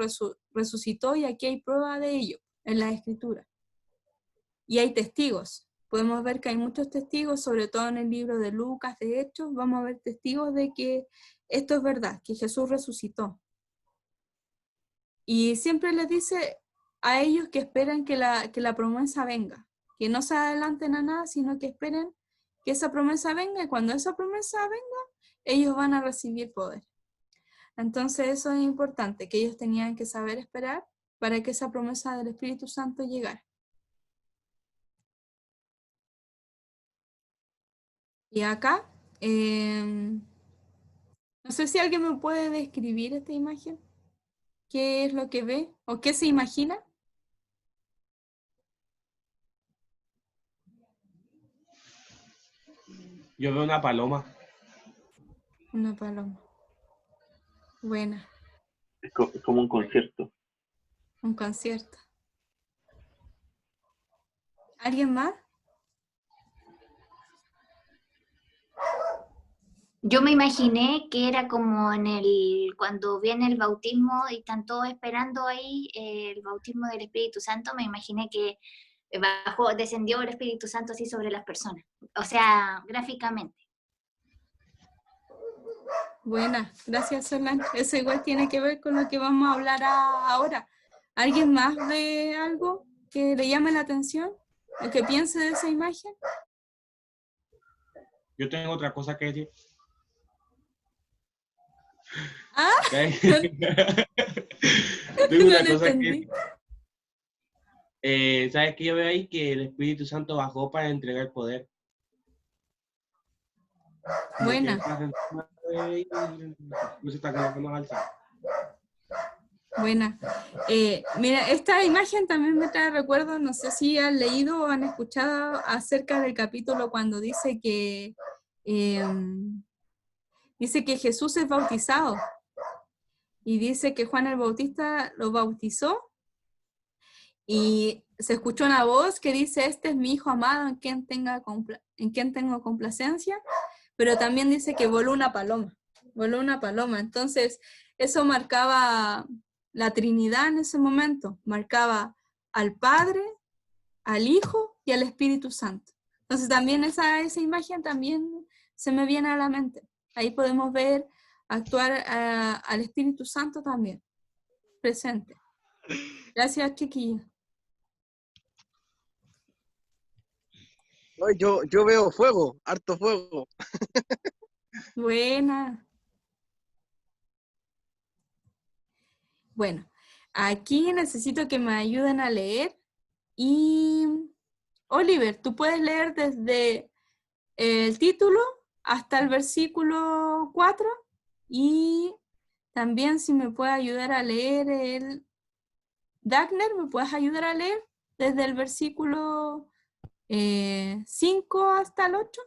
resucitó y aquí hay prueba de ello en la Escritura. Y hay testigos. Podemos ver que hay muchos testigos, sobre todo en el libro de Lucas, de Hechos, vamos a ver testigos de que esto es verdad, que Jesús resucitó. Y siempre les dice a ellos que esperen que la promesa venga, que no se adelanten a nada, sino que esperen que esa promesa venga, y cuando esa promesa venga, ellos van a recibir poder. Entonces eso es importante, que ellos tenían que saber esperar para que esa promesa del Espíritu Santo llegara. Y acá, no sé si alguien me puede describir esta imagen. ¿Qué es lo que ve o qué se imagina? Yo veo una paloma. Una paloma. Buena. Es como un concierto. Un concierto. ¿Alguien más? Yo me imaginé que era como cuando viene el bautismo y están todos esperando ahí el bautismo del Espíritu Santo, me imaginé que descendió el Espíritu Santo así sobre las personas. O sea, gráficamente. Buena, gracias Solange. Eso igual tiene que ver con lo que vamos a hablar ahora. ¿Alguien más ve algo que le llame la atención o que piense de esa imagen? Yo tengo otra cosa que decir. Ah, ¿Okay? no Tengo una lo cosa entendí. que... ¿sabes qué yo veo ahí? Que el Espíritu Santo bajó para entregar poder. Como que Buena. está encima de él, no se está quedando más alzado. Buena. Mira, esta imagen también me trae recuerdos, no sé si han leído o han escuchado acerca del capítulo cuando dice que Jesús es bautizado y dice que Juan el Bautista lo bautizó y se escuchó una voz que dice, este es mi hijo amado en quien tengo complacencia, pero también dice que voló una paloma, entonces eso marcaba la Trinidad en ese momento, marcaba al Padre, al Hijo y al Espíritu Santo. Entonces también esa imagen también se me viene a la mente. Ahí podemos ver actuar al Espíritu Santo también, presente. Gracias, chiquilla. Yo veo fuego, harto fuego. Buena. Bueno, aquí necesito que me ayuden a leer y Oliver, tú puedes leer desde el título hasta el versículo 4 y también si me puede ayudar a leer el Dagner, ¿me puedes ayudar a leer desde el versículo 5 hasta el 8?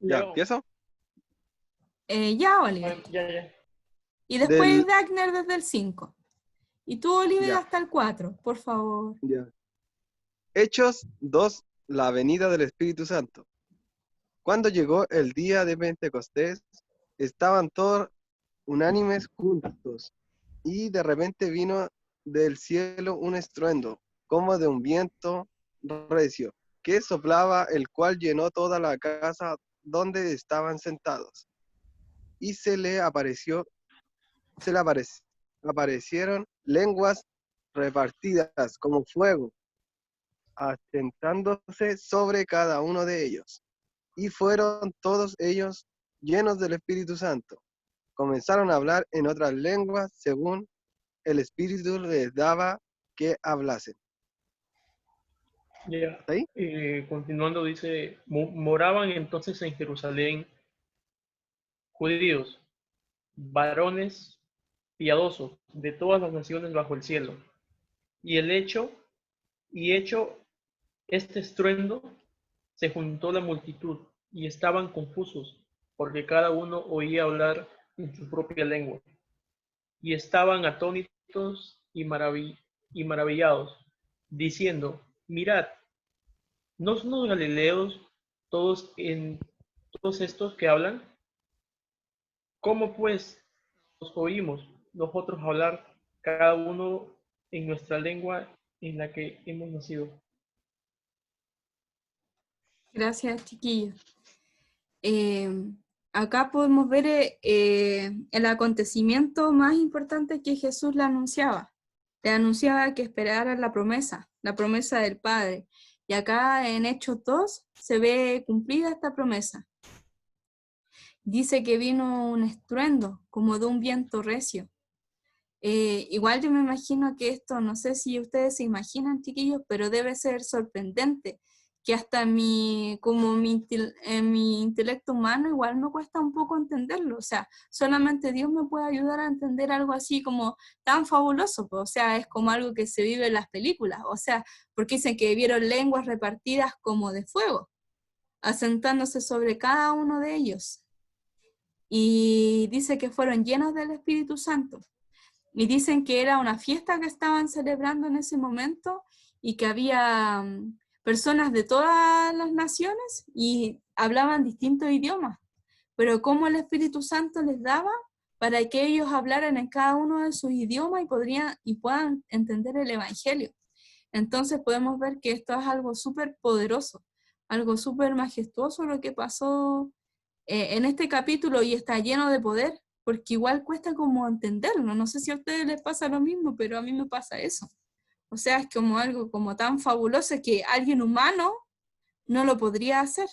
Ya, ¿empiezo? Ya, Oliver. Ya. Y después Del- Dagner desde el 5. Y tú, Oliver, Ya. hasta el 4, por favor. Ya. Hechos 2, la venida del Espíritu Santo. Cuando llegó el día de Pentecostés, estaban todos unánimes juntos, y de repente vino del cielo un estruendo, como de un viento recio, que soplaba, el cual llenó toda la casa donde estaban sentados. Y aparecieron lenguas repartidas como fuego, asentándose sobre cada uno de ellos. Y fueron todos ellos llenos del Espíritu Santo. Comenzaron a hablar en otras lenguas según el Espíritu les daba que hablasen. Ya. ¿Está ahí? Continuando, dice, moraban entonces en Jerusalén judíos, varones piadosos de todas las naciones bajo el cielo. Y hecho este estruendo, se juntó la multitud y estaban confusos, porque cada uno oía hablar en su propia lengua. Y estaban atónitos y maravillados, diciendo, mirad, ¿no son los galileos todos estos que hablan? ¿Cómo pues los oímos nosotros hablar cada uno en nuestra lengua en la que hemos nacido? Gracias, chiquillos. Acá podemos ver el acontecimiento más importante que Jesús le anunciaba. Le anunciaba que esperara la promesa del Padre. Y acá en Hechos 2 se ve cumplida esta promesa. Dice que vino un estruendo como de un viento recio. Igual yo me imagino que esto, no sé si ustedes se imaginan, chiquillos, pero debe ser sorprendente, que hasta en mi intelecto humano igual me cuesta un poco entenderlo. O sea, solamente Dios me puede ayudar a entender algo así como tan fabuloso, pues, o sea, es como algo que se vive en las películas, o sea, porque dicen que vieron lenguas repartidas como de fuego, asentándose sobre cada uno de ellos. Y dice que fueron llenos del Espíritu Santo. Y dicen que era una fiesta que estaban celebrando en ese momento y que había personas de todas las naciones y hablaban distintos idiomas, pero cómo el Espíritu Santo les daba para que ellos hablaran en cada uno de sus idiomas y puedan entender el Evangelio. Entonces podemos ver que esto es algo súper poderoso, algo súper majestuoso lo que pasó en este capítulo, y está lleno de poder, porque igual cuesta como entenderlo. No sé si a ustedes les pasa lo mismo, pero a mí me pasa eso. O sea, es como algo como tan fabuloso que alguien humano no lo podría hacer.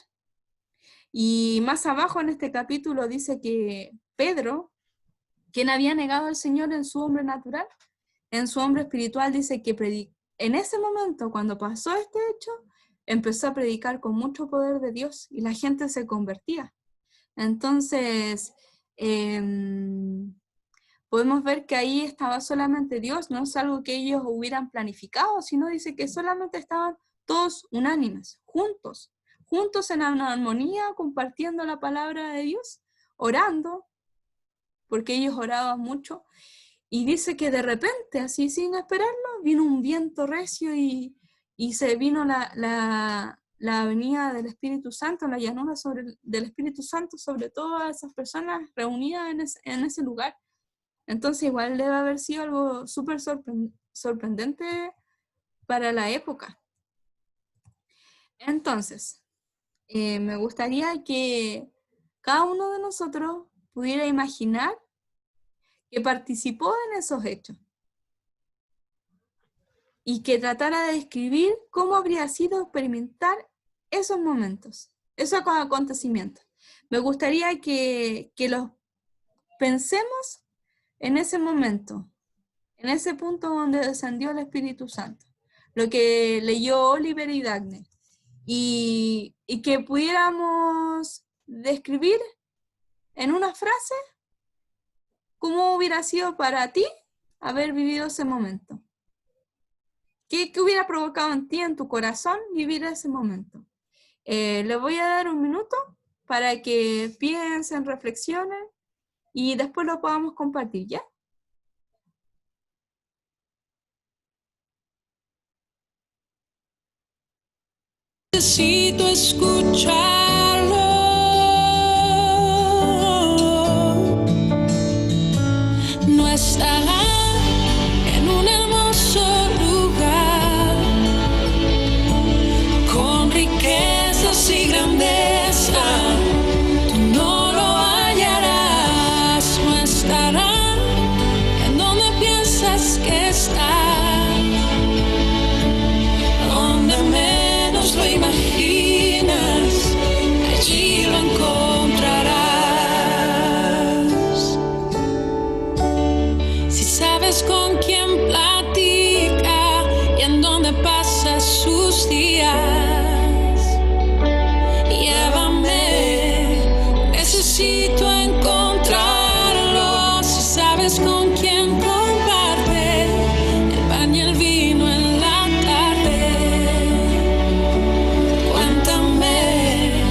Y más abajo en este capítulo dice que Pedro, quien había negado al Señor en su hombre natural, en su hombre espiritual, dice que en ese momento, cuando pasó este hecho, empezó a predicar con mucho poder de Dios y la gente se convertía. Entonces, podemos ver que ahí estaba solamente Dios, no es algo que ellos hubieran planificado, sino dice que solamente estaban todos unánimes, juntos en una armonía, compartiendo la palabra de Dios, orando, porque ellos oraban mucho, y dice que de repente, así sin esperarlo, vino un viento recio y se vino la venida del Espíritu Santo, la llanura del Espíritu Santo sobre todas esas personas reunidas en ese lugar. Entonces igual debe haber sido algo súper sorprendente para la época. Entonces, me gustaría que cada uno de nosotros pudiera imaginar que participó en esos hechos y que tratara de describir cómo habría sido experimentar esos momentos, esos acontecimientos. Me gustaría que los pensemos en ese momento, en ese punto donde descendió el Espíritu Santo, lo que leyó Oliver y Dagne, y que pudiéramos describir en una frase cómo hubiera sido para ti haber vivido ese momento. ¿Qué hubiera provocado en ti, en tu corazón, vivir ese momento? Les voy a dar un minuto para que piensen, reflexionen y después lo podamos compartir, ¿ya? Necesito escucharlo. No estará en un hermoso lugar con riquezas y grandeza. Tú no lo hallarás. No estará en donde piensas que está, donde menos lo imaginas, allí lo encontrarás. Si sabes con quién platica y en dónde pasa sus días, llévame, necesito encontrarlo. Si sabes con quién comparte el pan y el vino en la tarde, cuéntame,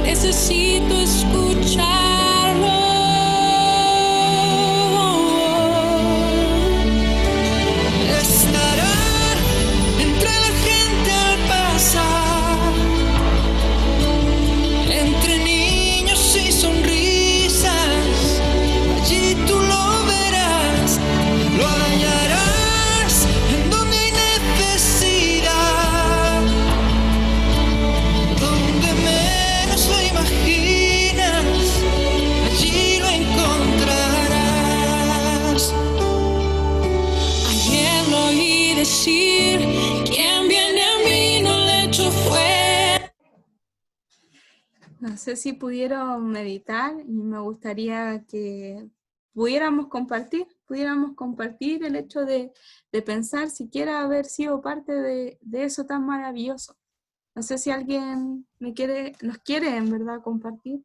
necesito escucharlo. Estará entre la gente al pasar, entre niños y sonrisas, allí tú lo verás, lo hallarás en donde hay necesidad, donde menos lo imaginas, allí lo encontrarás. Ayer lo oí decir, quien viene a mí no le echo fuera. No sé si pudieron meditar y me gustaría que pudiéramos compartir el hecho de pensar siquiera haber sido parte de eso tan maravilloso. No sé si alguien nos quiere en verdad compartir.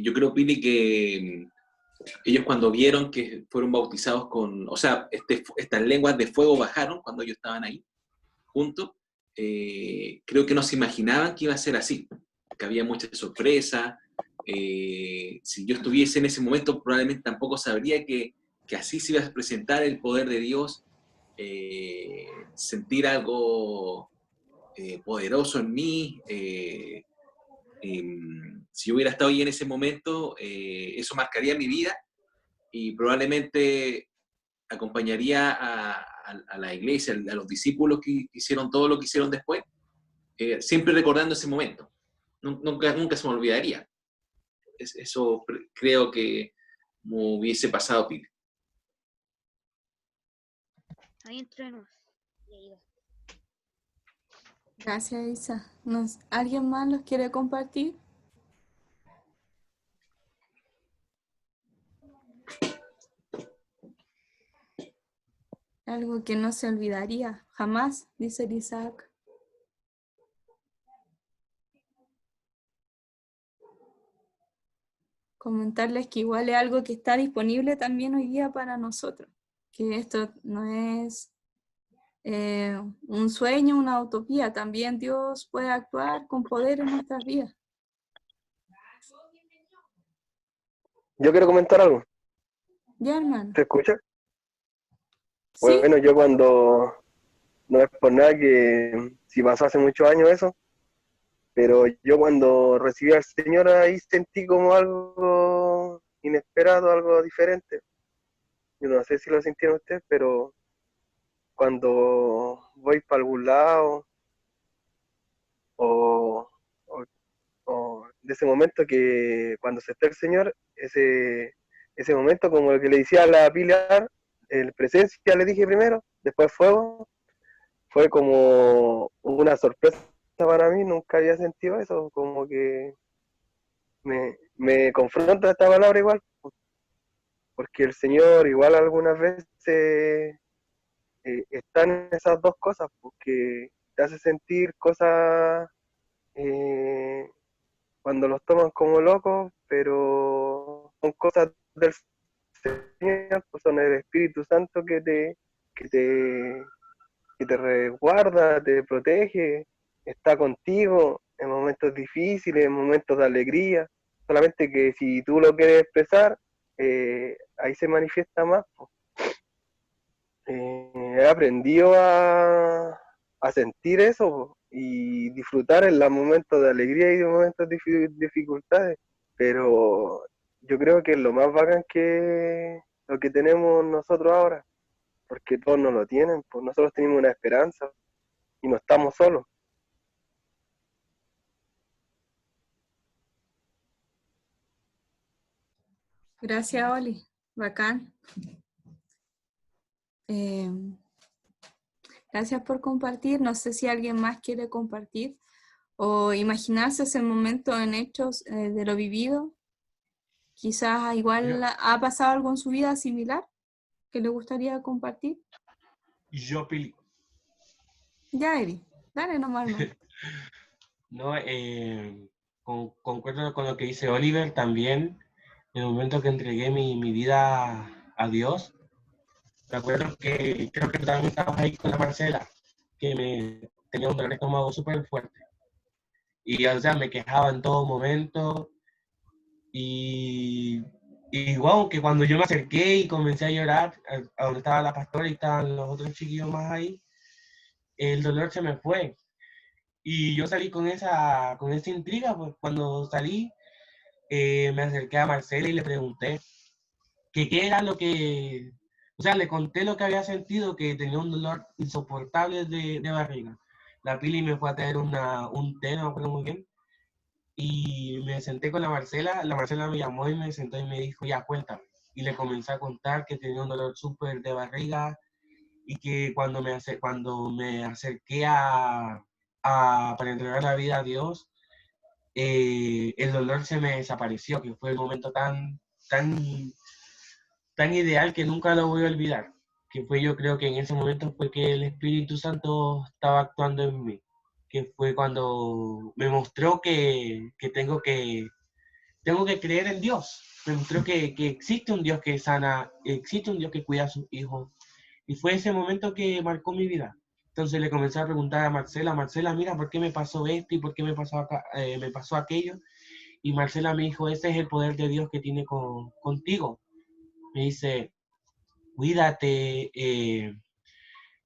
Yo creo, Pili, que ellos cuando vieron que fueron bautizados con, o sea, estas lenguas de fuego bajaron cuando ellos estaban ahí juntos, creo que no se imaginaban que iba a ser así. que había mucha sorpresa. Si yo estuviese en ese momento, probablemente tampoco sabría que así se iba a presentar el poder de Dios, sentir algo poderoso en mí. Si yo hubiera estado ahí en ese momento, eso marcaría mi vida y probablemente acompañaría a la iglesia, a los discípulos que hicieron todo lo que hicieron después, siempre recordando ese momento. Nunca se me olvidaría. Eso creo que me hubiese pasado, Pili. Ahí entre nos. Gracias, Isa. ¿Alguien más los quiere compartir? Algo que no se olvidaría jamás, dice el Isaac. Comentarles que igual es algo que está disponible también hoy día para nosotros, que esto no es un sueño, una utopía, también Dios puede actuar con poder en nuestras vidas. Yo quiero comentar algo. Ya, hermano. ¿Se escucha? ¿Sí? Bueno, yo cuando, no es por nada que si pasó hace muchos años eso, pero yo cuando recibí al Señor ahí sentí como algo inesperado, algo diferente. Yo no sé si lo sintieron ustedes, pero cuando voy para algún lado o de ese momento que cuando se está el Señor, ese momento como lo que le decía a la Pilar, el presencia le dije primero, después fuego, fue como una sorpresa para mí, nunca había sentido eso, como que me confronta esta palabra igual, porque el Señor igual algunas veces está en esas dos cosas, porque te hace sentir cosas cuando los toman como locos, pero son cosas del Señor, pues son el Espíritu Santo que te resguarda, te protege, está contigo en momentos difíciles, en momentos de alegría, solamente que si tú lo quieres expresar, ahí se manifiesta más. He aprendido a sentir eso y disfrutar en los momentos de alegría y de momentos de dificultades, pero yo creo que es lo más bacán que lo que tenemos nosotros ahora, porque todos no lo tienen, pues nosotros tenemos una esperanza y no estamos solos. Gracias, Oli. Bacán. Gracias por compartir. No sé si alguien más quiere compartir o imaginarse ese momento en hechos de lo vivido. Quizás igual ha pasado algo en su vida similar que le gustaría compartir. Yo, Pili. Ya, Eri. Dale nomás, hermano. No, concuerdo con lo que dice Oliver también. En el momento que entregué mi vida a Dios, me acuerdo que creo que también estabas ahí con la Marcela, que me tenía un dolor de estómago súper fuerte. Y o sea, me quejaba en todo momento. Y wow, que cuando yo me acerqué y comencé a llorar a donde estaba la pastora y estaban los otros chiquillos más ahí, el dolor se me fue. Y yo salí con esa intriga, pues cuando salí, me acerqué a Marcela y le pregunté que qué era lo que... O sea, le conté lo que había sentido, que tenía un dolor insoportable de barriga. La Pili me fue a traer un té, no me acuerdo muy bien, y me senté con la Marcela me llamó y me sentó y me dijo, ya, cuéntame. Y le comencé a contar que tenía un dolor súper de barriga y que cuando me acerqué para entregar la vida a Dios, el dolor se me desapareció, que fue el momento tan ideal que nunca lo voy a olvidar, que fue, yo creo que en ese momento fue que el Espíritu Santo estaba actuando en mí, que fue cuando me mostró que tengo que creer en Dios, me mostró que existe un Dios que sana, existe un Dios que cuida a sus hijos, y fue ese momento que marcó mi vida. Entonces le comencé a preguntar a Marcela, mira, ¿por qué me pasó esto y por qué me pasó aquello? Y Marcela me dijo, ese es el poder de Dios que tiene contigo. Me dice, cuídate.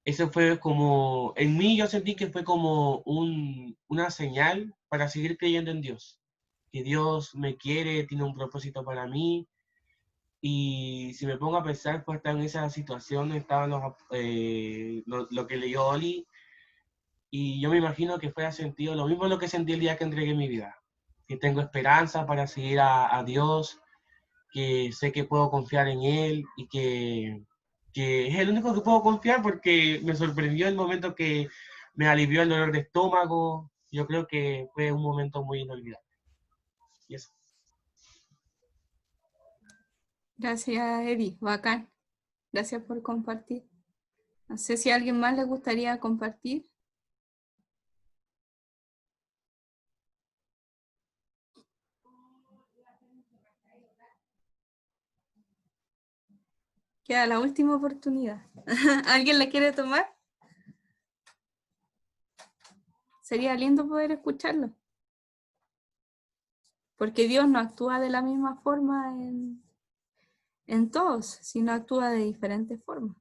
Eso fue como, en mí yo sentí que fue como una señal para seguir creyendo en Dios. Que Dios me quiere, tiene un propósito para mí. Y si me pongo a pensar, pues estar en esa situación, estaban lo que leyó Oli, y yo me imagino que fue sentido lo mismo lo que sentí el día que entregué mi vida. Que tengo esperanza para seguir a Dios, que sé que puedo confiar en Él y que es el único que puedo confiar porque me sorprendió el momento que me alivió el dolor de estómago. Yo creo que fue un momento muy inolvidable. Y eso. Gracias, Eri. Bacán. Gracias por compartir. No sé si a alguien más le gustaría compartir. Queda la última oportunidad. ¿Alguien la quiere tomar? Sería lindo poder escucharlo. Porque Dios no actúa de la misma forma en todos, sino actúa de diferentes formas.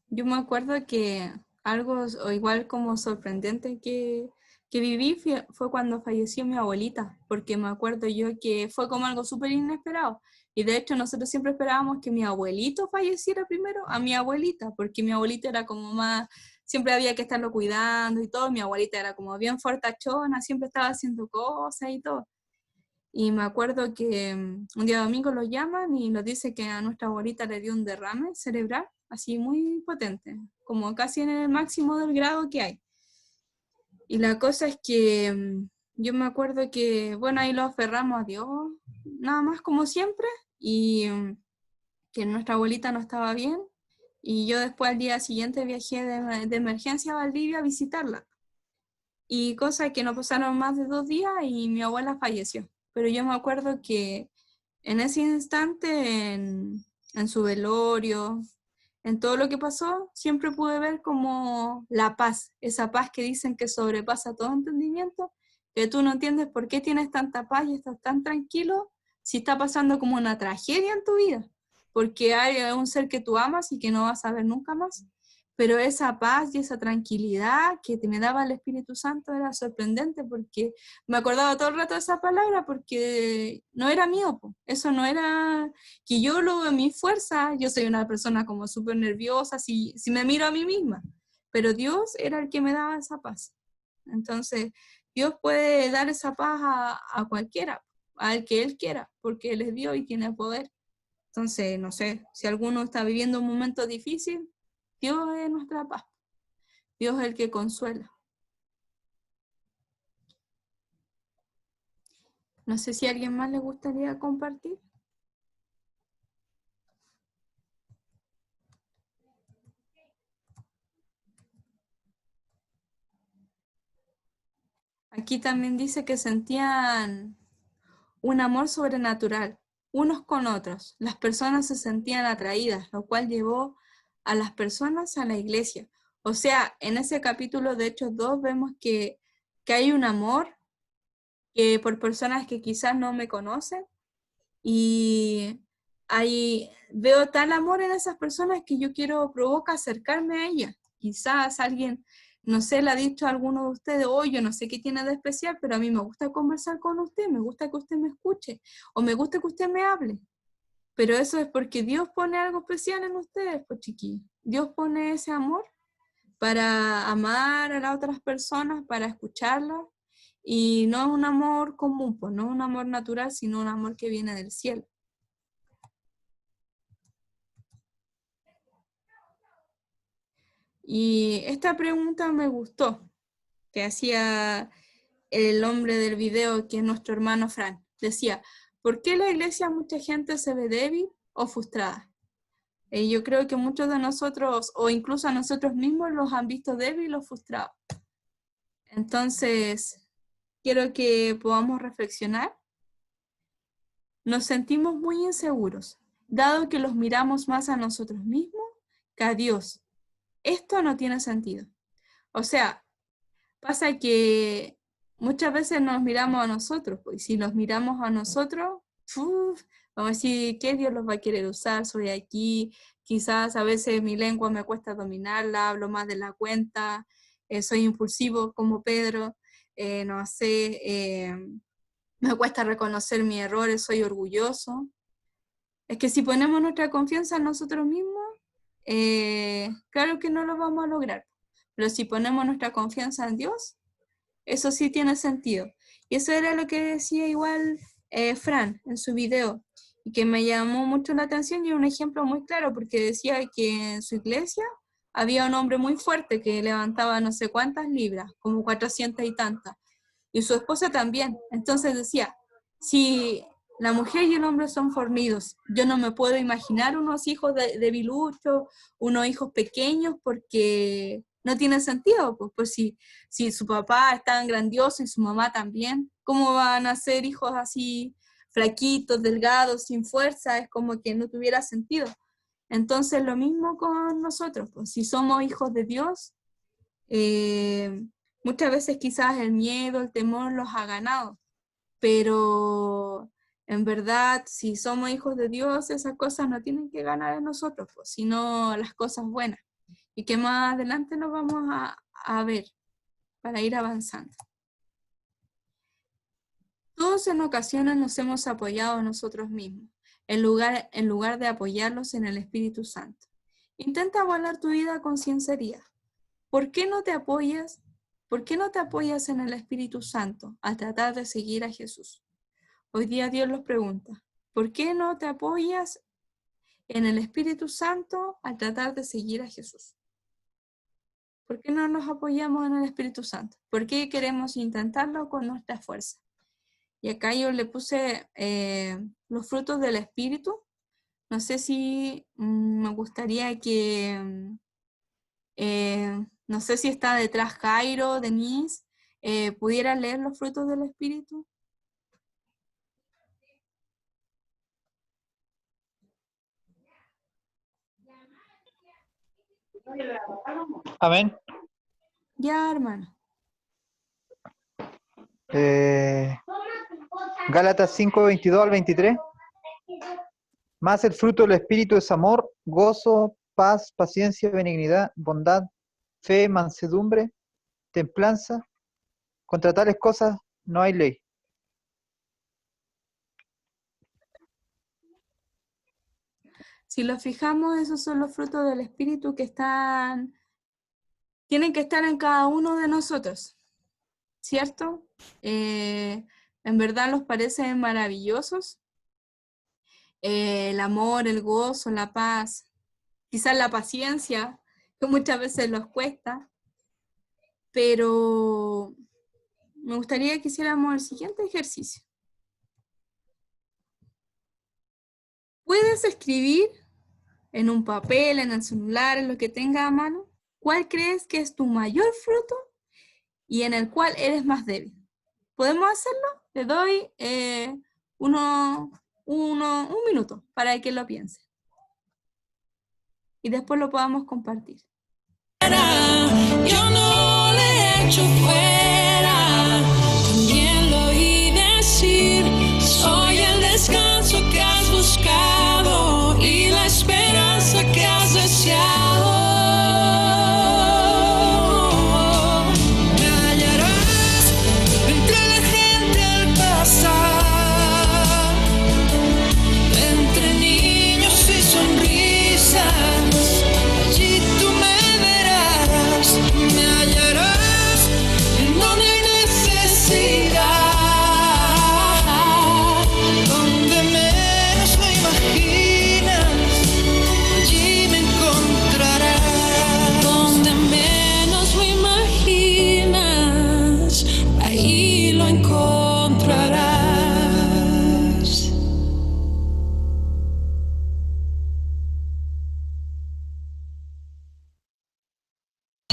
Yo me acuerdo que algo o igual como sorprendente que viví fue cuando falleció mi abuelita, porque me acuerdo yo que fue como algo súper inesperado. Y de hecho nosotros siempre esperábamos que mi abuelito falleciera primero a mi abuelita, porque mi abuelita era como más, siempre había que estarlo cuidando y todo. Mi abuelita era como bien fortachona, siempre estaba haciendo cosas y todo. Y me acuerdo que un día domingo lo llaman y nos dice que a nuestra abuelita le dio un derrame cerebral, así muy potente, como casi en el máximo del grado que hay. Y la cosa es que yo me acuerdo que, bueno, ahí lo aferramos a Dios, nada más como siempre, y que nuestra abuelita no estaba bien. Y yo después al día siguiente viajé de emergencia a Valdivia a visitarla. Y cosa que no pasaron más de 2 días y mi abuela falleció. Pero yo me acuerdo que en ese instante, en su velorio, en todo lo que pasó, siempre pude ver como la paz, esa paz que dicen que sobrepasa todo entendimiento, que tú no entiendes por qué tienes tanta paz y estás tan tranquilo si está pasando como una tragedia en tu vida, porque hay un ser que tú amas y que no vas a ver nunca más. Pero esa paz y esa tranquilidad que me daba el Espíritu Santo era sorprendente, porque me acordaba todo el rato de esa palabra, porque no era mío, eso no era que yo lo veo mi fuerza. Yo soy una persona como súper nerviosa si me miro a mí misma, pero Dios era el que me daba esa paz. Entonces Dios puede dar esa paz a cualquiera, al que Él quiera, porque Él es Dios y tiene poder. Entonces, no sé, si alguno está viviendo un momento difícil, Dios es nuestra paz. Dios es el que consuela. No sé si a alguien más le gustaría compartir. Aquí también dice que sentían un amor sobrenatural, unos con otros. Las personas se sentían atraídas, lo cual llevó a las personas a la iglesia. O sea, en ese capítulo de Hechos 2 vemos que hay un amor que por personas que quizás no me conocen, y veo tal amor en esas personas que yo provoca acercarme a ellas. Quizás alguien, no sé, le ha dicho a alguno de ustedes, yo no sé qué tiene de especial, pero a mí me gusta conversar con usted, me gusta que usted me escuche, o me gusta que usted me hable. Pero eso es porque Dios pone algo especial en ustedes, pues chiquillos. Dios pone ese amor para amar a las otras personas, para escucharlas, y no es un amor común, pues no es un amor natural, sino un amor que viene del cielo. Y esta pregunta me gustó, que hacía el hombre del video, que es nuestro hermano Fran. Decía, ¿por qué en la iglesia mucha gente se ve débil o frustrada? Yo creo que muchos de nosotros, o incluso a nosotros mismos, los han visto débiles o frustrados. Entonces, quiero que podamos reflexionar. Nos sentimos muy inseguros dado que los miramos más a nosotros mismos que a Dios. Esto no tiene sentido. O sea, pasa que muchas veces nos miramos a nosotros, pues, y si nos miramos a nosotros, vamos a decir, ¿qué Dios los va a querer usar? Soy aquí, quizás a veces mi lengua me cuesta dominarla, hablo más de la cuenta, soy impulsivo como Pedro, no sé, me cuesta reconocer mis errores, soy orgulloso. Es que si ponemos nuestra confianza en nosotros mismos, claro que no lo vamos a lograr. Pero si ponemos nuestra confianza en Dios, eso sí tiene sentido. Y eso era lo que decía igual Fran en su video, y que me llamó mucho la atención, y un ejemplo muy claro, porque decía que en su iglesia había un hombre muy fuerte que levantaba no sé cuántas libras, como 400 y tantas, y su esposa también. Entonces decía, si la mujer y el hombre son fornidos, yo no me puedo imaginar unos hijos de Bilucho, unos hijos pequeños, porque no tiene sentido, pues si su papá es tan grandioso y su mamá también, ¿cómo van a ser hijos así flaquitos, delgados, sin fuerza? Es como que no tuviera sentido. Entonces lo mismo con nosotros, pues si somos hijos de Dios, muchas veces quizás el miedo, el temor los ha ganado, pero en verdad, si somos hijos de Dios, esas cosas no tienen que ganar en nosotros, pues, sino las cosas buenas, y que más adelante nos vamos a ver para ir avanzando. Todos en ocasiones nos hemos apoyado a nosotros mismos, en lugar de apoyarlos en el Espíritu Santo. Intenta evaluar tu vida con sinceridad. ¿Por qué no te apoyas en el Espíritu Santo al tratar de seguir a Jesús? Hoy día Dios los pregunta, ¿por qué no te apoyas en el Espíritu Santo al tratar de seguir a Jesús? ¿Por qué no nos apoyamos en el Espíritu Santo? ¿Por qué queremos intentarlo con nuestra fuerza? Y acá yo le puse los frutos del Espíritu. No sé si me gustaría que, no sé si está detrás Jairo, Denise, ¿pudiera leer los frutos del Espíritu? Amén. Ya, hermano. Gálatas 5, 22 al 23. Más el fruto del Espíritu es amor, gozo, paz, paciencia, benignidad, bondad, fe, mansedumbre, templanza. Contra tales cosas no hay ley. Si los fijamos, esos son los frutos del Espíritu que tienen que estar en cada uno de nosotros, ¿cierto? En verdad nos parecen maravillosos. El amor, el gozo, la paz, quizás la paciencia, que muchas veces nos cuesta, pero me gustaría que hiciéramos el siguiente ejercicio. Puedes escribir en un papel, en el celular, en lo que tenga a mano, cuál crees que es tu mayor fruto y en el cual eres más débil. ¿Podemos hacerlo? Le doy un minuto para que lo piense. Y después lo podamos compartir. Yo no le he hecho fuera, también lo oí decir, soy el descanso que has buscado y la esperanza que has deseado. Me hallarás entre la gente al pasar, entre niños y sonrisas. Me hallarás en donde hay necesidad, donde menos lo imaginas, allí me encontrarás. Donde menos lo imaginas, ahí lo encontrarás.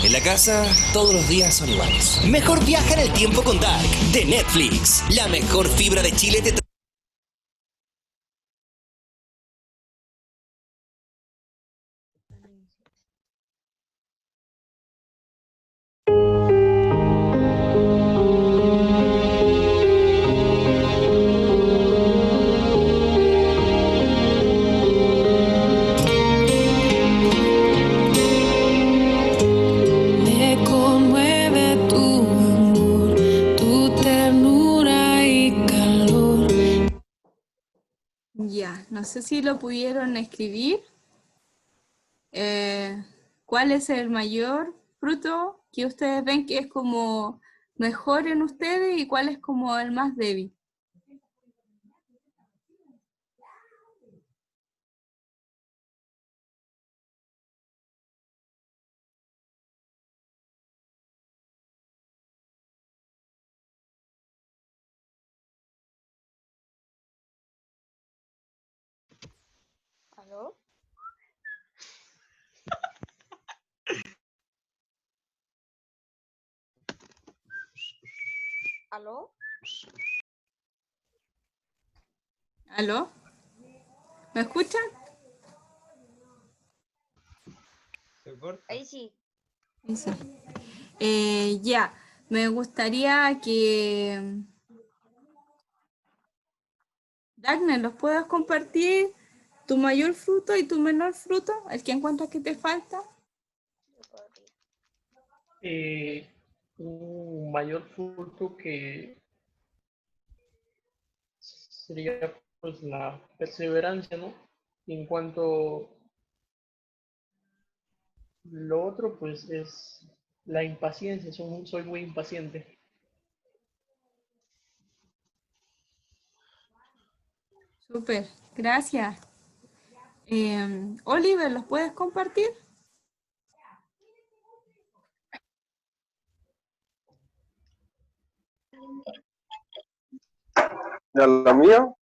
En la casa, todos los días son iguales. Mejor viaja en el tiempo con Dark, de Netflix. La mejor fibra de Chile te trae No sé si lo pudieron escribir. ¿Cuál es el mayor fruto que ustedes ven que es como mejor en ustedes y cuál es como el más débil? ¿Aló? ¿Aló? ¿Aló? ¿Me escuchan? Ahí sí. Sí. Ya, me gustaría que Dagner, ¿los puedas compartir? ¿Tu mayor fruto y tu menor fruto? ¿El que encuentras que te falta? Un mayor fruto que sería pues la perseverancia, ¿no? Y en cuanto lo otro, pues es la impaciencia, soy muy impaciente. Súper, gracias. Oliver, ¿los puedes compartir? Ya lo mío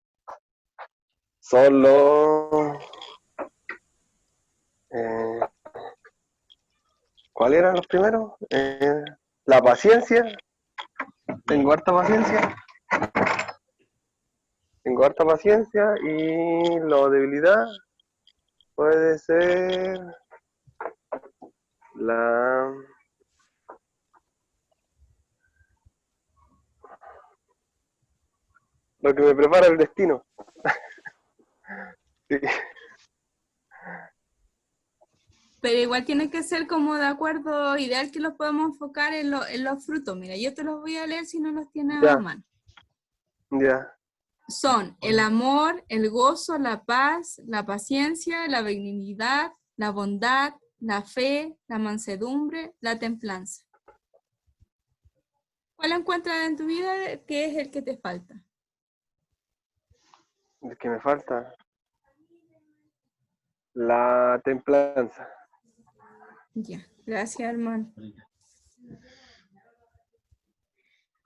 son los... ¿cuáles eran los primeros? La paciencia. Tengo harta paciencia. Tengo harta paciencia y la debilidad puede ser la... lo que me prepara el destino. Sí. Pero igual tiene que ser como de acuerdo, ideal que los podamos enfocar en los frutos. Mira, yo te los voy a leer si no los tienes a Ya. mano. Ya. Son el amor, el gozo, la paz, la paciencia, la benignidad, la bondad, la fe, la mansedumbre, la templanza. ¿Cuál encuentras en tu vida que es el que te falta? El que me falta. La templanza. Ya, gracias, hermano.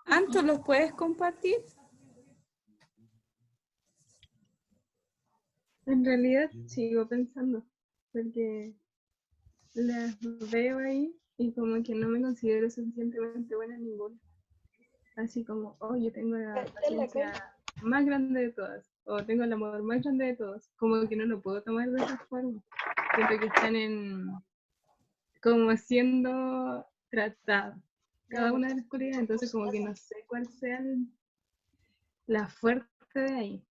Anto, ¿los puedes compartir? En realidad sigo pensando, porque las veo ahí y como que no me considero suficientemente buena en ninguna. Así como, oh, yo tengo la paciencia más grande de todas, o tengo el amor más grande de todos. Como que no lo puedo tomar de esa forma. Siento que están como siendo tratadas cada una de las cualidades, entonces como que no sé cuál sea la fuerte de ahí.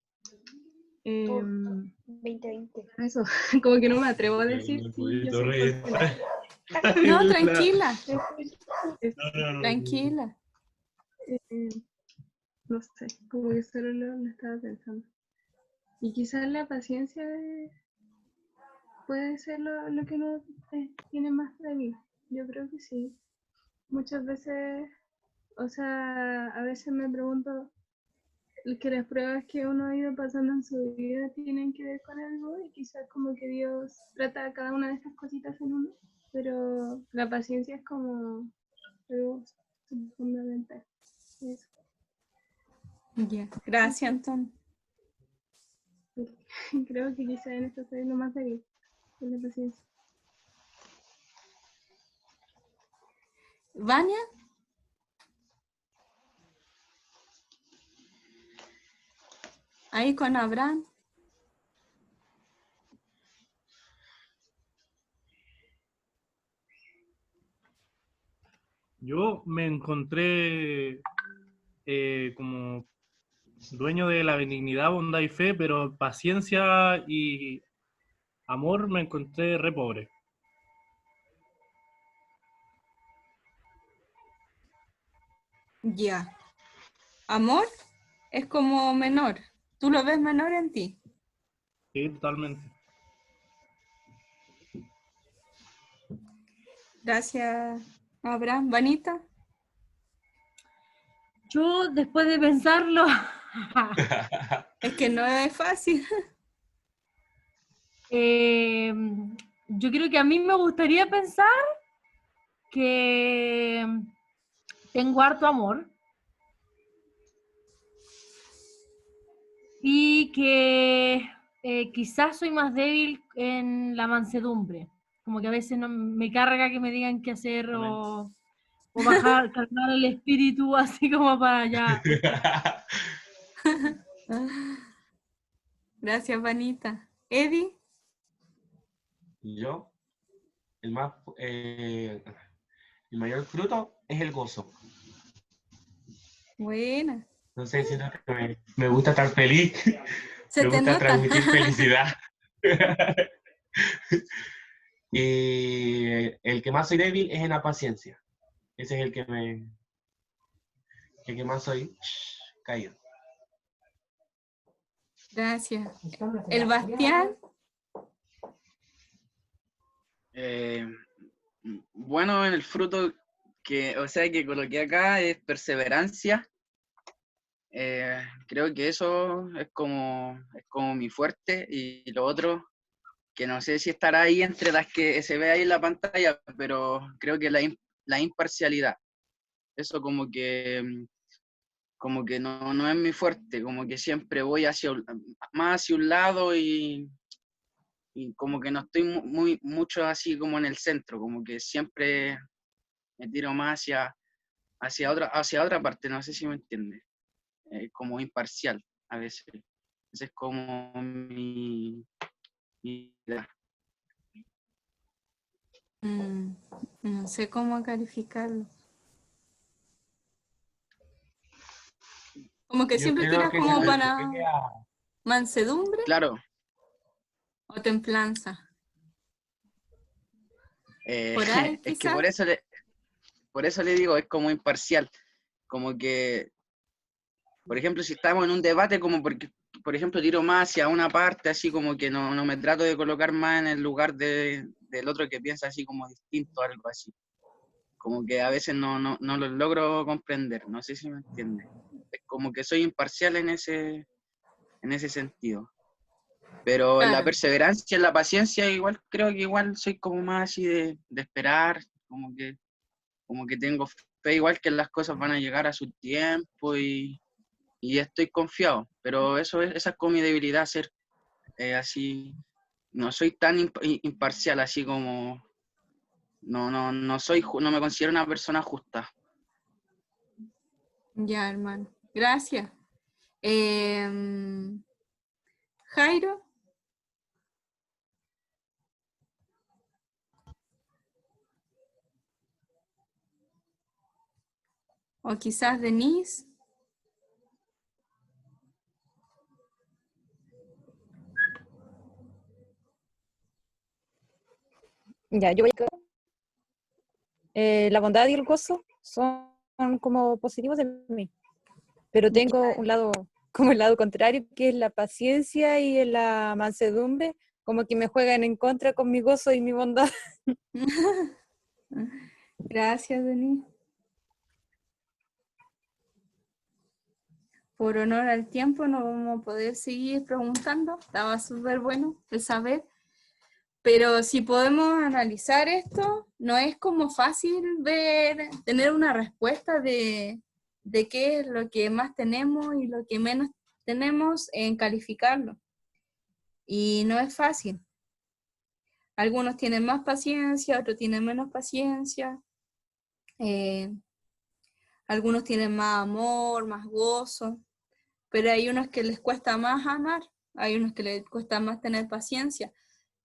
2020. Eso, como que no me atrevo a decir sí, yo soy fuerte. No, tranquila. Tranquila. No sé, como que solo lo estaba pensando. Y quizás la paciencia puede ser lo que no tiene más de mí. Yo creo que sí. Muchas veces, o sea, a veces me pregunto que las pruebas que uno ha ido pasando en su vida tienen que ver con algo y quizás como que Dios trata cada una de estas cositas en uno, pero la paciencia es como algo fundamental. Eso. Ya, gracias, Anton. Creo que quizás en esto soy lo más débil, en la paciencia. ¿Vania? Ahí con Abraham. Yo me encontré como dueño de la benignidad, bondad y fe, pero paciencia y amor me encontré re pobre. Ya. Amor es como menor. ¿Tú lo ves menor en ti? Sí, totalmente. Gracias, Abraham. Vanita. Yo, después de pensarlo, Es que no es fácil. yo creo que a mí me gustaría pensar que tengo harto amor y que quizás soy más débil en la mansedumbre. Como que a veces no me carga que me digan qué hacer o bajar, calmar el espíritu así como para allá. Gracias, Vanita. Eddie. Yo, el mayor fruto es el gozo. Buena. No sé, siento que me gusta estar feliz, Se me te gusta nota. transmitir felicidad. Y el que más soy débil es en la paciencia. Ese es el que más soy caído. Gracias. El Bastián. Bueno, en el fruto que coloqué acá es perseverancia. Creo que eso es como mi fuerte, y lo otro, que no sé si estará ahí entre las que se ve ahí en la pantalla, pero creo que la imparcialidad. Eso como que no es mi fuerte, como que siempre voy más hacia un lado y como que no estoy mucho así como en el centro, como que siempre me tiro más hacia otra parte, no sé si me entiende. Como imparcial a veces. Ese es como mi idea. No sé cómo calificarlo. Como que Yo siempre creo tiras que como se para refiere a... mansedumbre Claro. o templanza. Por ahí, Es que quizás. por eso le digo, es como imparcial. Como que, por ejemplo, si estamos en un debate, como porque, por ejemplo, tiro más hacia una parte, así como que no me trato de colocar más en el lugar del otro que piensa así como distinto, algo así. Como que a veces no lo logro comprender, no sé si me entiende. Es como que soy imparcial en ese sentido. Pero en la Claro. perseverancia, en la paciencia, igual creo que igual soy como más así de esperar, como que tengo fe igual que las cosas van a llegar a su tiempo y estoy confiado. Pero esa es como mi debilidad, ser así. No soy tan imparcial, así como no me considero una persona justa. Ya, hermano. Gracias. Jairo. O quizás Denise. Ya, yo voy a... la bondad y el gozo son como positivos de mí, pero tengo un lado, como el lado contrario, que es la paciencia y la mansedumbre, como que me juegan en contra con mi gozo y mi bondad. Gracias, Denise. Por honor al tiempo no vamos a poder seguir preguntando. Estaba súper bueno el saber. Pero si podemos analizar esto, no es como fácil tener una respuesta de qué es lo que más tenemos y lo que menos tenemos en calificarlo. Y no es fácil. Algunos tienen más paciencia, otros tienen menos paciencia. Algunos tienen más amor, más gozo. Pero hay unos que les cuesta más amar, hay unos que les cuesta más tener paciencia.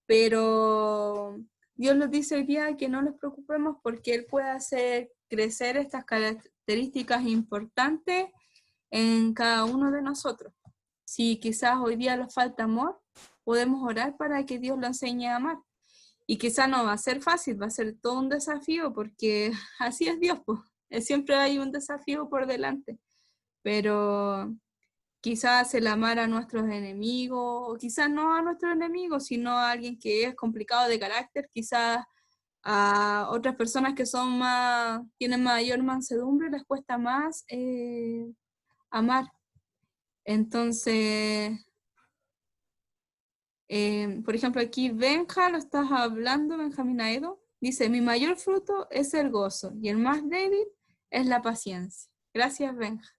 Pero Dios nos dice hoy día que no nos preocupemos porque Él puede hacer crecer estas características importantes en cada uno de nosotros. Si quizás hoy día nos falta amor, podemos orar para que Dios lo enseñe a amar. Y quizás no va a ser fácil, va a ser todo un desafío porque así es Dios, pues. Siempre hay un desafío por delante. Pero quizás el amar a nuestros enemigos, o quizás no a nuestros enemigos, sino a alguien que es complicado de carácter, quizás a otras personas que tienen mayor mansedumbre, les cuesta más amar. Entonces, por ejemplo, aquí Benja, lo estás hablando, Benjamín Aedo, dice, mi mayor fruto es el gozo y el más débil es la paciencia. Gracias, Benja.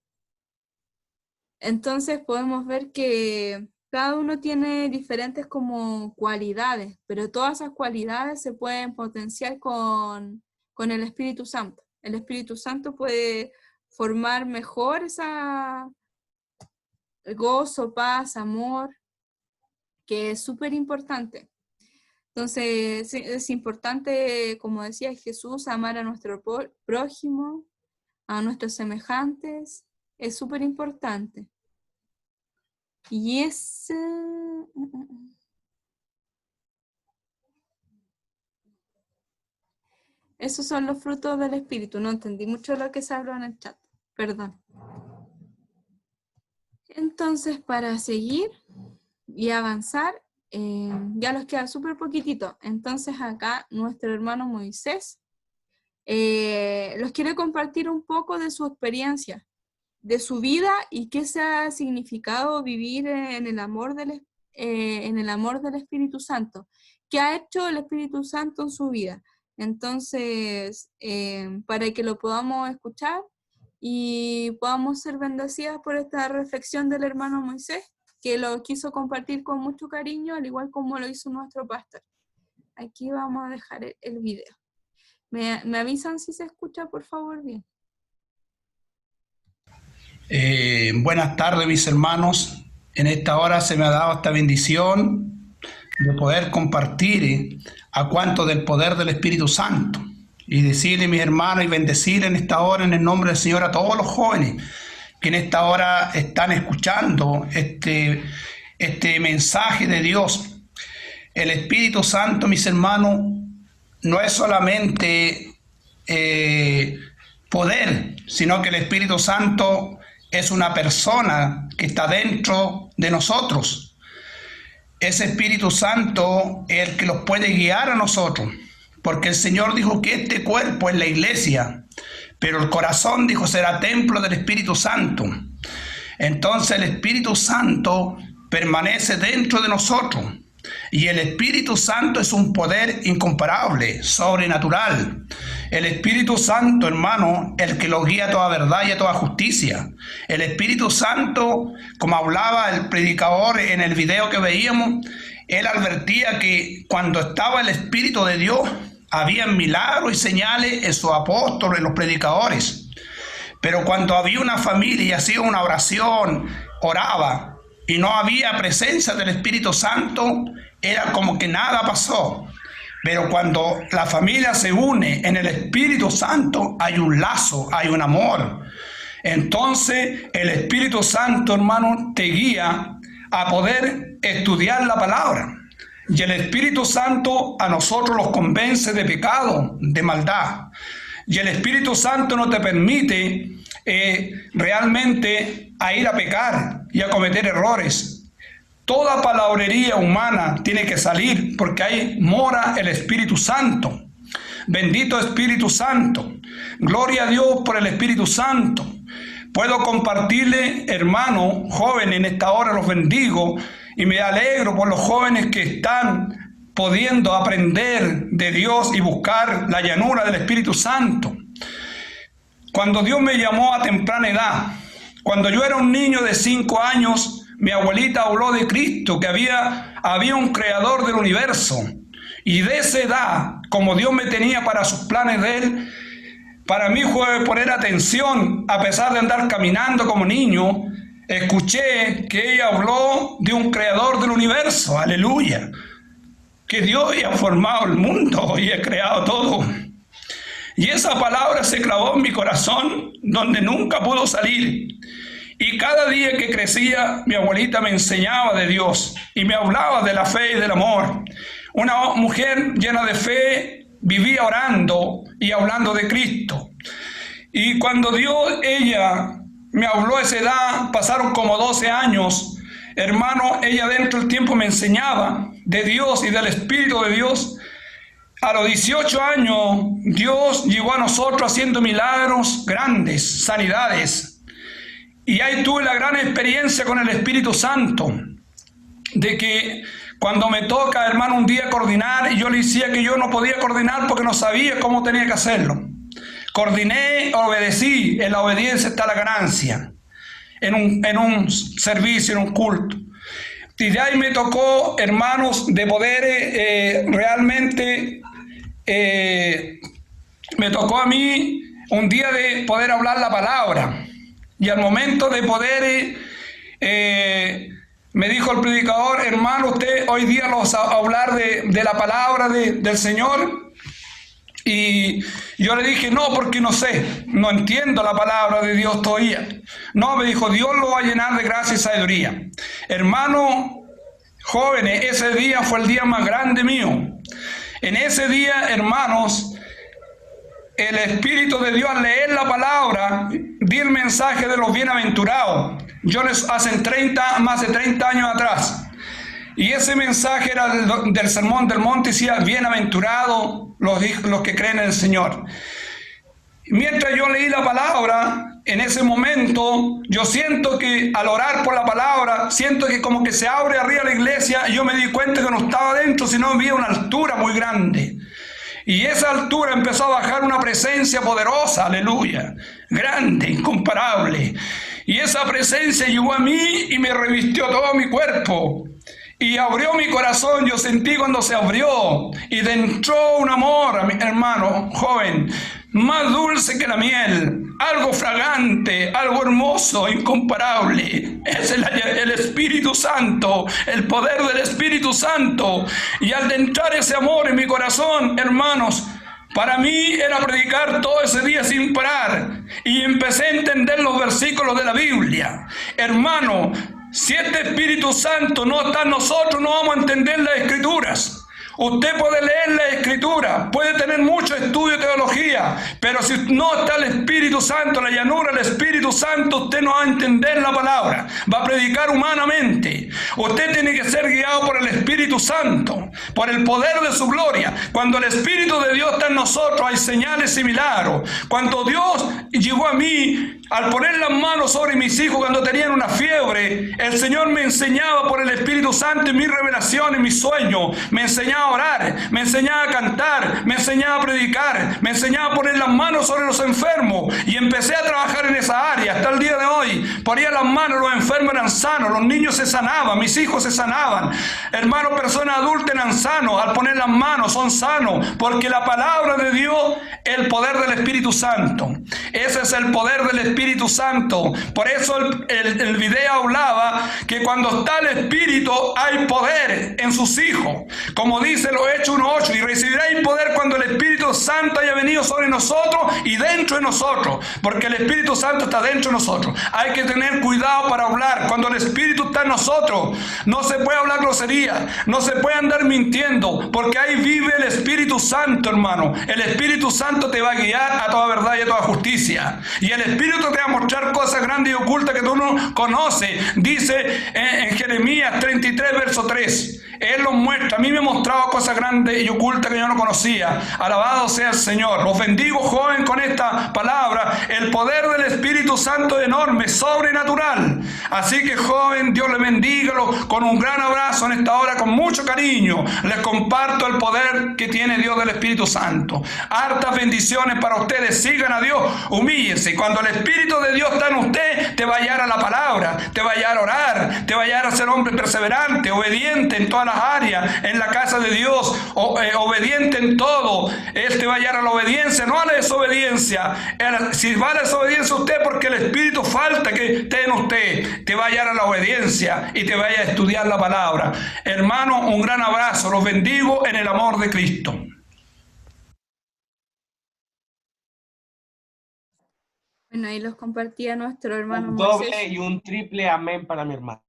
Entonces podemos ver que cada uno tiene diferentes como cualidades, pero todas esas cualidades se pueden potenciar con el Espíritu Santo. El Espíritu Santo puede formar mejor gozo, paz, amor, que es súper importante. Entonces es importante, como decía Jesús, amar a nuestro prójimo, a nuestros semejantes, es súper importante. Y esos son los frutos del Espíritu. No entendí mucho lo que se habló en el chat, perdón. Entonces, para seguir y avanzar, ya nos queda súper poquitito. Entonces acá nuestro hermano Moisés los quiere compartir un poco de su experiencia, de su vida y qué se ha significado vivir en el amor del Espíritu Santo. ¿Qué ha hecho el Espíritu Santo en su vida? Entonces, para que lo podamos escuchar y podamos ser bendecidas por esta reflexión del hermano Moisés, que lo quiso compartir con mucho cariño, al igual como lo hizo nuestro pastor. Aquí vamos a dejar el video. ¿Me avisan si se escucha, por favor, bien? Buenas tardes, mis hermanos. En esta hora se me ha dado esta bendición de poder compartir a cuanto del poder del Espíritu Santo y decirle, mis hermanos, y bendecir en esta hora en el nombre del Señor a todos los jóvenes que en esta hora están escuchando este mensaje de Dios. El Espíritu Santo, mis hermanos, no es solamente poder, sino que el Espíritu Santo es una persona que está dentro de nosotros. Ese Espíritu Santo es el que los puede guiar a nosotros, porque el Señor dijo que este cuerpo es la iglesia, pero el corazón, dijo, será templo del Espíritu Santo. Entonces el Espíritu Santo permanece dentro de nosotros, y el Espíritu Santo es un poder incomparable, sobrenatural. El Espíritu Santo, hermano, el que los guía a toda verdad y a toda justicia. El Espíritu Santo, como hablaba el predicador en el video que veíamos, él advertía que cuando estaba el Espíritu de Dios, había milagros y señales en sus apóstoles, en los predicadores. Pero cuando había una familia y hacía una oración, oraba, y no había presencia del Espíritu Santo, era como que nada pasó. Pero cuando la familia se une en el Espíritu Santo, hay un lazo, hay un amor. Entonces el Espíritu Santo, hermano, te guía a poder estudiar la palabra. Y el Espíritu Santo a nosotros los convence de pecado, de maldad. Y el Espíritu Santo no te permite realmente a ir a pecar y a cometer errores. Toda palabrería humana tiene que salir porque ahí mora el Espíritu Santo. Bendito Espíritu Santo. Gloria a Dios por el Espíritu Santo. Puedo compartirle, hermano, joven, en esta hora los bendigo y me alegro por los jóvenes que están pudiendo aprender de Dios y buscar la llanura del Espíritu Santo. Cuando Dios me llamó a temprana edad, cuando yo era un niño de 5 años, mi abuelita habló de Cristo, que había un creador del universo. Y de esa edad, como Dios me tenía para sus planes de Él, para mí fue poner atención, a pesar de andar caminando como niño, escuché que ella habló de un creador del universo, aleluya, que Dios había formado el mundo y ha creado todo. Y esa palabra se clavó en mi corazón, donde nunca pudo salir. Y cada día que crecía, mi abuelita me enseñaba de Dios y me hablaba de la fe y del amor. Una mujer llena de fe vivía orando y hablando de Cristo. Y cuando Dios, ella me habló a esa edad, pasaron como 12 años. Hermano, ella dentro del tiempo me enseñaba de Dios y del Espíritu de Dios. A los 18 años, Dios llegó a nosotros haciendo milagros grandes, sanidades. Y ahí tuve la gran experiencia con el Espíritu Santo, de que cuando me toca, hermano, un día coordinar, y yo le decía que yo no podía coordinar porque no sabía cómo tenía que hacerlo. Coordiné, obedecí, en la obediencia está la ganancia, en un servicio, en un culto. Y de ahí me tocó, hermanos, de poder realmente, me tocó a mí un día de poder hablar la palabra. Y al momento de poder, me dijo el predicador, hermano, usted hoy día nos va a hablar de la palabra del Señor. Y yo le dije, no, porque no sé, no entiendo la palabra de Dios todavía. No, me dijo, Dios lo va a llenar de gracia y sabiduría. Hermano, jóvenes, ese día fue el día más grande mío. En ese día, hermanos, el Espíritu de Dios al leer la palabra, di el mensaje de los bienaventurados. Yo les hace más de 30 años atrás. Y ese mensaje era del Sermón del Monte, decía, bienaventurados los que creen en el Señor. Mientras yo leí la palabra, en ese momento, yo siento que al orar por la palabra, siento que como que se abre arriba la iglesia, y yo me di cuenta que no estaba dentro, sino había una altura muy grande. Y esa altura empezó a bajar una presencia poderosa, aleluya, grande, incomparable. Y esa presencia llegó a mí y me revistió todo mi cuerpo. Y abrió mi corazón, yo sentí cuando se abrió. Y entró un amor, a mi hermano joven, más dulce que la miel, algo fragante, algo hermoso, incomparable. Es el Espíritu Santo, el poder del Espíritu Santo. Y al entrar ese amor en mi corazón, hermanos, para mí era predicar todo ese día sin parar. Y empecé a entender los versículos de la Biblia. Hermano, si este Espíritu Santo no está en nosotros, no vamos a entender las Escrituras. Usted puede leer la Escritura, puede tener mucho estudio de teología, pero si no está el Espíritu Santo, la llanura del Espíritu Santo, usted no va a entender la palabra, va a predicar humanamente. Usted tiene que ser guiado por el Espíritu Santo, por el poder de su gloria. Cuando el Espíritu de Dios está en nosotros, hay señales y milagros. Cuando Dios llegó a mí, al poner las manos sobre mis hijos cuando tenían una fiebre, el Señor me enseñaba por el Espíritu Santo en mis revelaciones, en mis sueños, me enseñaba a orar, me enseñaba a cantar, me enseñaba a predicar, me enseñaba a poner las manos sobre los enfermos, y empecé a trabajar en esa área hasta el día de hoy. Ponía las manos, los enfermos eran sanos, los niños se sanaban, mis hijos se sanaban, hermanos, personas adultas eran sanos, al poner las manos son sanos, porque la palabra de Dios, el poder del Espíritu Santo, ese es el poder del Espíritu Santo. Por eso el video hablaba que cuando está el Espíritu hay poder en sus hijos, como dice los Hechos 1:8, y recibiréis poder cuando el Espíritu Santo haya venido sobre nosotros y dentro de nosotros, porque el Espíritu Santo está dentro de nosotros. Hay que tener cuidado para hablar. Cuando el Espíritu está en nosotros, no se puede hablar grosería, no se puede andar mintiendo, porque ahí vive el Espíritu Santo, hermano. El Espíritu Santo te va a guiar a toda verdad y a toda justicia, y el Espíritu te va a mostrar cosas grandes y ocultas que tú no conoces. Dice en Jeremías 33, verso 3, Él los muestra. A mí me mostraba cosas grandes y ocultas que yo no conocía. Alabado sea el Señor. Los bendigo, joven, con esta palabra. El poder del Espíritu Santo es enorme, sobrenatural. Así que, joven, Dios le bendiga con un gran abrazo en esta hora, con mucho cariño. Les comparto el poder que tiene Dios del Espíritu Santo. Hartas bendiciones para ustedes. Sigan a Dios, humíllense. Cuando el Espíritu de Dios está en usted, te va a hallar a la palabra, te va a hallar a orar, te va a hallar a ser hombre perseverante, obediente en todas las áreas, en la casa de Dios, obediente en todo. Él te va a hallar a la obediencia, no a la desobediencia. Si va a la desobediencia usted, porque el Espíritu falta que esté en usted, te va a hallar a la obediencia y te vaya a estudiar la palabra. Hermano, un gran abrazo, los bendigo en el amor de Cristo. Bueno, ahí los compartía nuestro hermano Un Moisés. doble y un triple amén para mi hermano.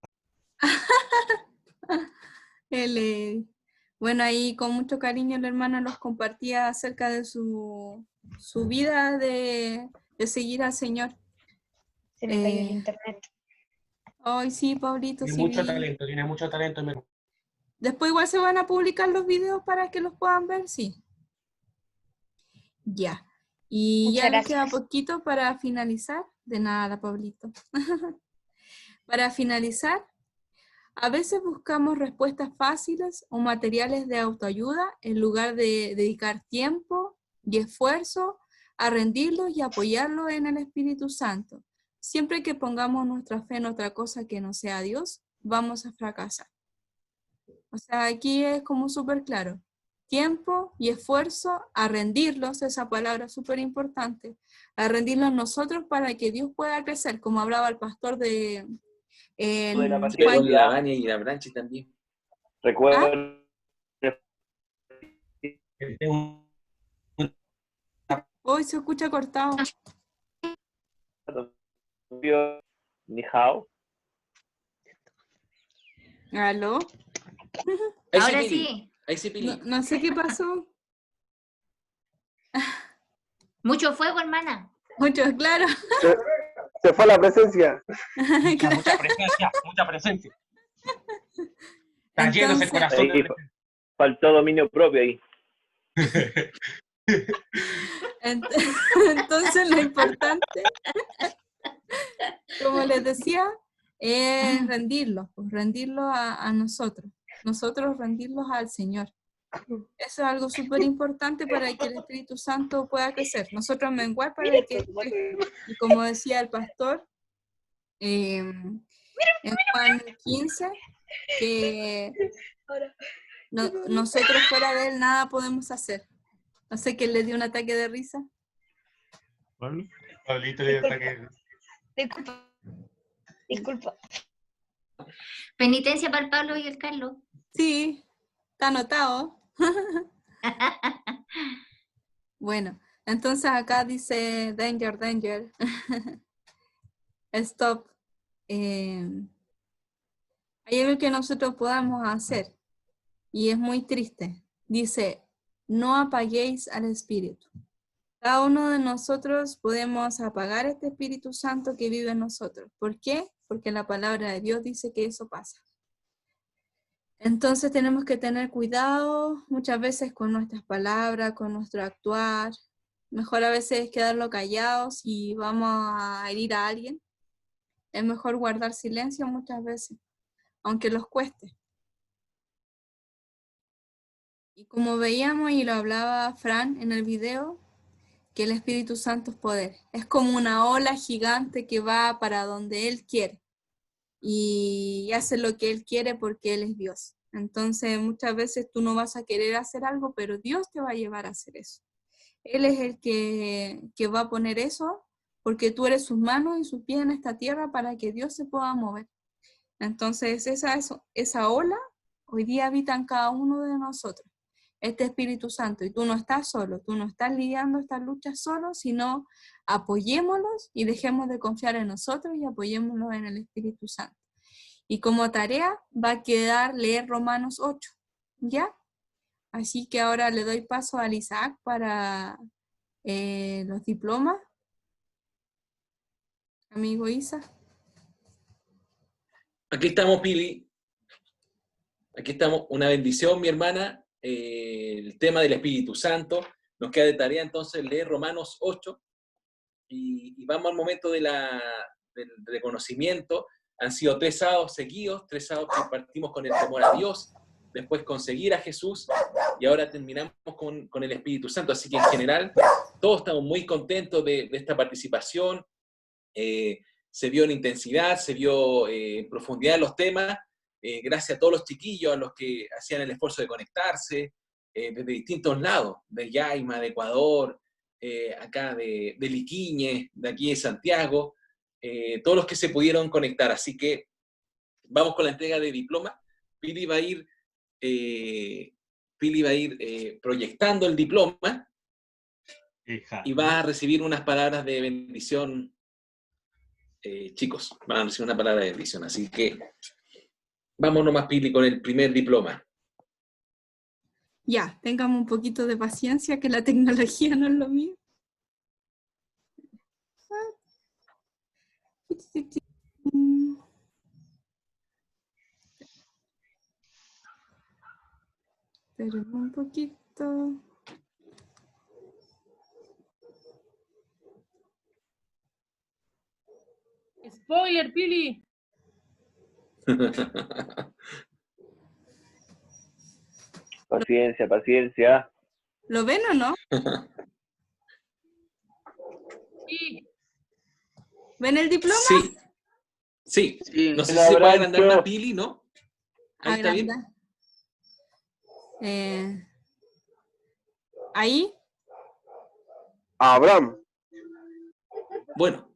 Bueno, ahí con mucho cariño el hermano los compartía acerca de su vida de seguir al Señor. Se me cayó el Eh, internet. Ay, sí, Pablito, Tiene sí mucho vi. talento, tiene mucho talento. Después igual se van a publicar los videos para que los puedan ver, sí. Ya. Y Muchas ya nos queda gracias. poquito para finalizar. De nada, Pablito. Para finalizar, a veces buscamos respuestas fáciles o materiales de autoayuda en lugar de dedicar tiempo y esfuerzo a rendirlos y apoyarlos en el Espíritu Santo. Siempre que pongamos nuestra fe en otra cosa que no sea Dios, vamos a fracasar. O sea, aquí es como súper claro. Tiempo y esfuerzo a rendirlos, esa palabra es súper importante, a rendirlos nosotros para que Dios pueda crecer, como hablaba el pastor de la Sí, con la paciencia, Vania y la Branchi también. recuerda Hoy se escucha cortado. ni hao. ¿Aló? Ahí Ahora Pili. sí. Ahí sí, Pili. No sé qué pasó. Mucho fuego, hermana. Mucho, claro. Se fue la presencia. Mucha presencia, mucha presencia. Está lleno ese corazón. Ahí faltó dominio propio ahí. Entonces lo importante, como les decía, es rendirlos, pues rendirlos a nosotros rendirlos al Señor. Eso es algo súper importante para que el Espíritu Santo pueda crecer. Nosotros menguar para que crezca. Y como decía el pastor, en Juan 15, que nosotros fuera de Él nada podemos hacer. No sé quién le dio un ataque de risa. Pablito le dio ataque de risa. Disculpa. Penitencia para el Pablo y el Carlos. Sí, está anotado. Bueno, entonces acá dice danger, danger. Stop. Hay algo que nosotros podamos hacer y es muy triste. Dice, no apaguéis al Espíritu. Cada uno de nosotros podemos apagar este Espíritu Santo que vive en nosotros. ¿Por qué? Porque la palabra de Dios dice que eso pasa. Entonces tenemos que tener cuidado muchas veces con nuestras palabras, con nuestro actuar. Mejor a veces quedarlo callados si vamos a herir a alguien. Es mejor guardar silencio muchas veces, aunque los cueste. Y como veíamos y lo hablaba Fran en el video, que el Espíritu Santo es poder. Es como una ola gigante que va para donde Él quiere. Y hace lo que Él quiere porque Él es Dios. Entonces muchas veces tú no vas a querer hacer algo, pero Dios te va a llevar a hacer eso. Él es el que va a poner eso, porque tú eres sus manos y sus pies en esta tierra para que Dios se pueda mover. Entonces esa ola hoy día habita en cada uno de nosotros, este Espíritu Santo, y tú no estás solo, tú no estás lidiando estas luchas solo, sino apoyémoslos y dejemos de confiar en nosotros y apoyémoslos en el Espíritu Santo. Y como tarea va a quedar leer Romanos 8, ¿ya? Así que ahora le doy paso al Isaac para los diplomas. Amigo Isa. Aquí estamos, Pili. Aquí estamos. Una bendición, mi hermana. El tema del Espíritu Santo. Nos queda de tarea entonces leer Romanos 8. Y vamos al momento del reconocimiento. Han sido 3 sábados seguidos, 3 sábados que partimos con el temor a Dios, después con seguir a Jesús, y ahora terminamos con el Espíritu Santo. Así que en general, todos estamos muy contentos de esta participación. Se vio en intensidad, se vio en profundidad los temas, gracias a todos los chiquillos, a los que hacían el esfuerzo de conectarse, desde distintos lados, de Yaima, de Ecuador, acá de Liquiñe, de aquí de Santiago, todos los que se pudieron conectar. Así que vamos con la entrega de diploma. Pili va a ir proyectando el diploma y va a recibir unas palabras de bendición. Chicos, van a recibir una palabra de bendición. Así que vamos nomás, Pili, con el primer diploma. Ya, tengamos un poquito de paciencia, que la tecnología no es lo mío. Espérenme un poquito. Spoiler, Pili. Paciencia, paciencia. ¿Lo ven o no? Sí. ¿Ven el diploma? Sí. Sí. Sí. No sé si se puede agrandar más, Pili, ¿no? Ahí está bien. Agranda. Ahí. Abraham. Bueno,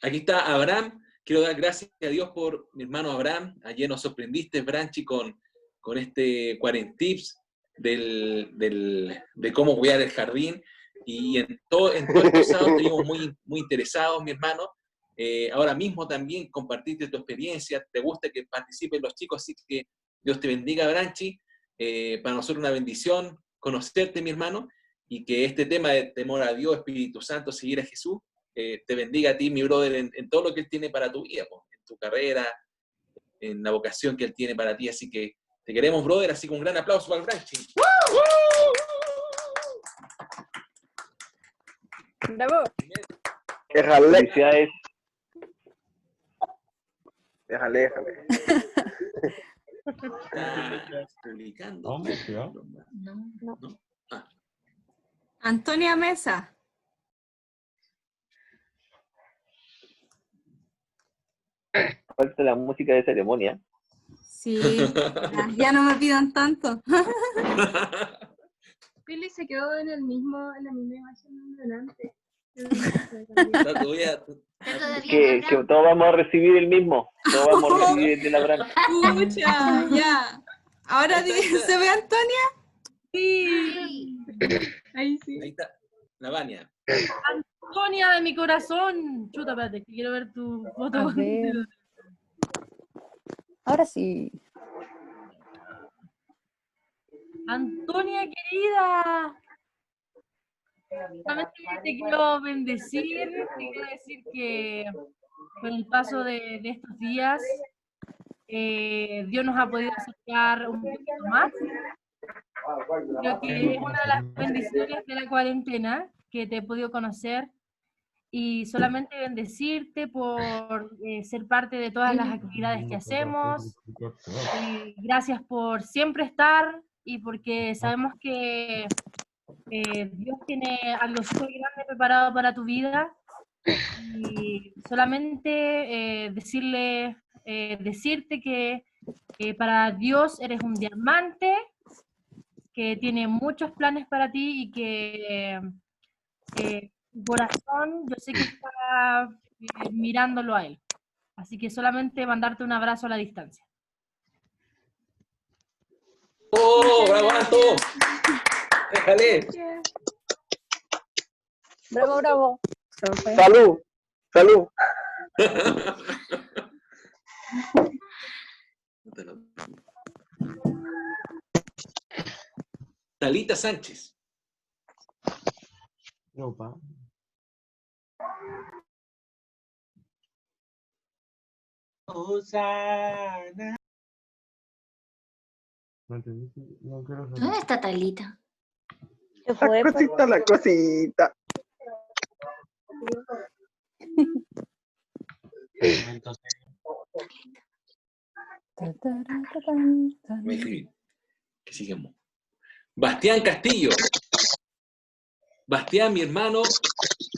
aquí está Abraham. Quiero dar gracias a Dios por mi hermano Abraham. Ayer nos sorprendiste, Branchi, con este 40 tips de cómo cuidar el jardín. Y en todo estos sábados estuvimos muy interesados, mi hermano. Ahora mismo también compartiste tu experiencia. Te gusta que participen los chicos, así que Dios te bendiga, Branchi. Para nosotros una bendición conocerte, mi hermano, y que este tema de temor a Dios, Espíritu Santo, seguir a Jesús, te bendiga a ti, mi brother, en todo lo que Él tiene para tu vida, en tu carrera, en la vocación que Él tiene para ti. Así que te queremos, brother, así que un gran aplauso para el Branchi. ¡Bravo! Felicidades. Déjale. Publicando. No. Antonia Mesa. Falta la música de ceremonia. Sí, ya no me pidan tanto. Pili se quedó en la misma imagen delante. Que todos vamos a recibir el mismo. Todos vamos a recibir el de la branca. Pucha, ya. Ahora ¿se ve Antonia? Sí. Ahí sí. Ahí está, la Vania. Antonia de mi corazón. Chuta, espérate, que quiero ver tu foto. A ver. Ahora sí. Antonia, querida. Solamente te quiero bendecir, te quiero decir que con el paso de estos días, Dios nos ha podido acercar un poquito más. Creo que es una de las bendiciones de la cuarentena, que te he podido conocer y solamente bendecirte por ser parte de todas las actividades que hacemos. Gracias por siempre estar y porque sabemos que Dios tiene algo súper grande preparado para tu vida y solamente decirte que para Dios eres un diamante, que tiene muchos planes para ti y que tu corazón, yo sé que está mirándolo a Él. Así que solamente mandarte un abrazo a la distancia. ¡Oh, bravo, Anto! ¡Déjale! Bravo, bravo. Salud. Salud. Talita Sánchez. Osana. ¿Dónde está Talita? La cosita. Me escribí. Que sigamos. Bastián Castillo. Bastián, mi hermano,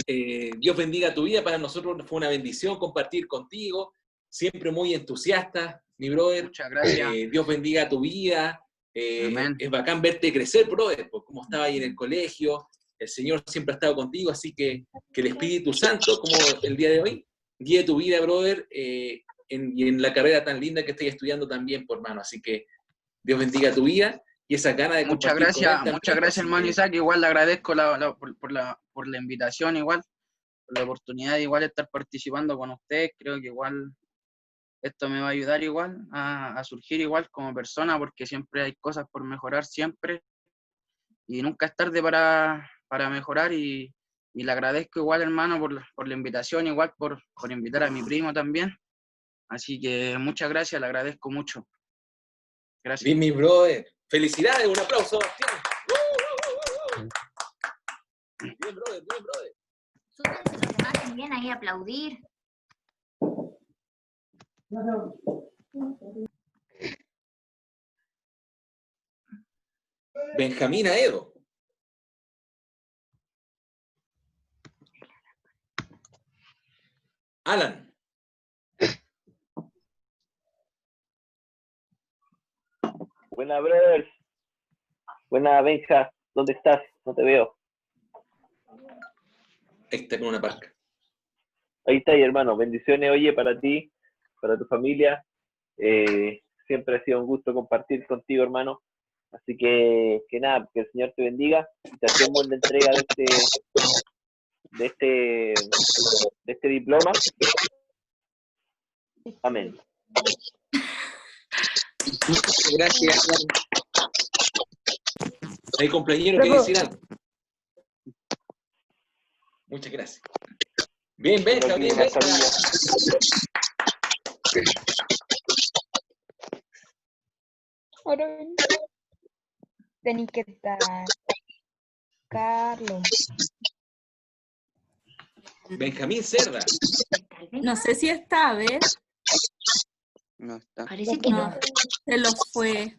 Dios bendiga tu vida. Para nosotros fue una bendición compartir contigo. Siempre muy entusiasta, mi brother. Muchas gracias. Dios bendiga tu vida. Es bacán verte crecer, brother, por cómo estaba ahí en el colegio. El Señor siempre ha estado contigo, así que el Espíritu Santo, como el día de hoy, guíe tu vida, brother, y en la carrera tan linda que estoy estudiando también, por hermano. Así que Dios bendiga tu vida y esa gana de muchas compartir gracias, muchas gracias, hermano Isaac. Igual le agradezco por la invitación, igual, por la oportunidad de igual estar participando con ustedes. Creo que igual esto me va a ayudar igual a surgir igual como persona, porque siempre hay cosas por mejorar siempre y nunca es tarde para mejorar y Y le agradezco igual, hermano, por la invitación, igual por invitar a mi primo también. Así que muchas gracias, le agradezco mucho. Gracias. Bien, mi brother. Felicidades, un aplauso, Sebastián. Bien, brother, bien, brother. Súmense los demás también ahí a aplaudir. Benjamín Aedo. Alan. Buena, brothers. Buena, Benja. ¿Dónde estás? No te veo. Ahí está con una parca. Ahí está, ahí, hermano. Bendiciones, oye, para ti, para tu familia. Siempre ha sido un gusto compartir contigo, hermano. Así que nada, que el Señor te bendiga. Y te hacemos la entrega de este diploma. Amén. Gracias. Hay compañero que decir algo. Muchas gracias. Bien, Benja, bien, Benja. Ahora tenéis que estar. Carlos. Benjamín Cerda. No sé si está, a ver. No está. Parece que no. Se lo fue.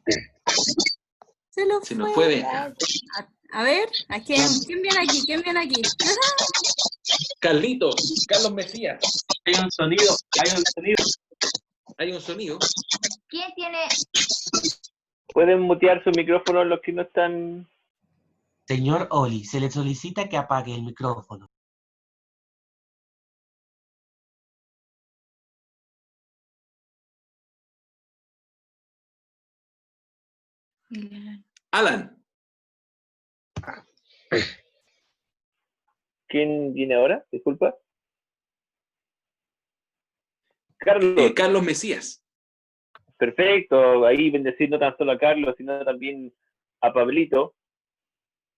Se lo Se nos fue Benja. A ver, ¿a quién viene aquí? ¿Quién viene aquí? Carlitos, Carlos Mesías. Hay un sonido, hay un sonido. Hay un sonido. ¿Quién tiene? ¿Pueden mutear su micrófono los que no están? Señor Oli, se le solicita que apague el micrófono. Alan. ¿Quién viene ahora? Disculpa. Carlos. Carlos Mesías. Perfecto. Ahí bendecir no tan solo a Carlos, sino también a Pablito.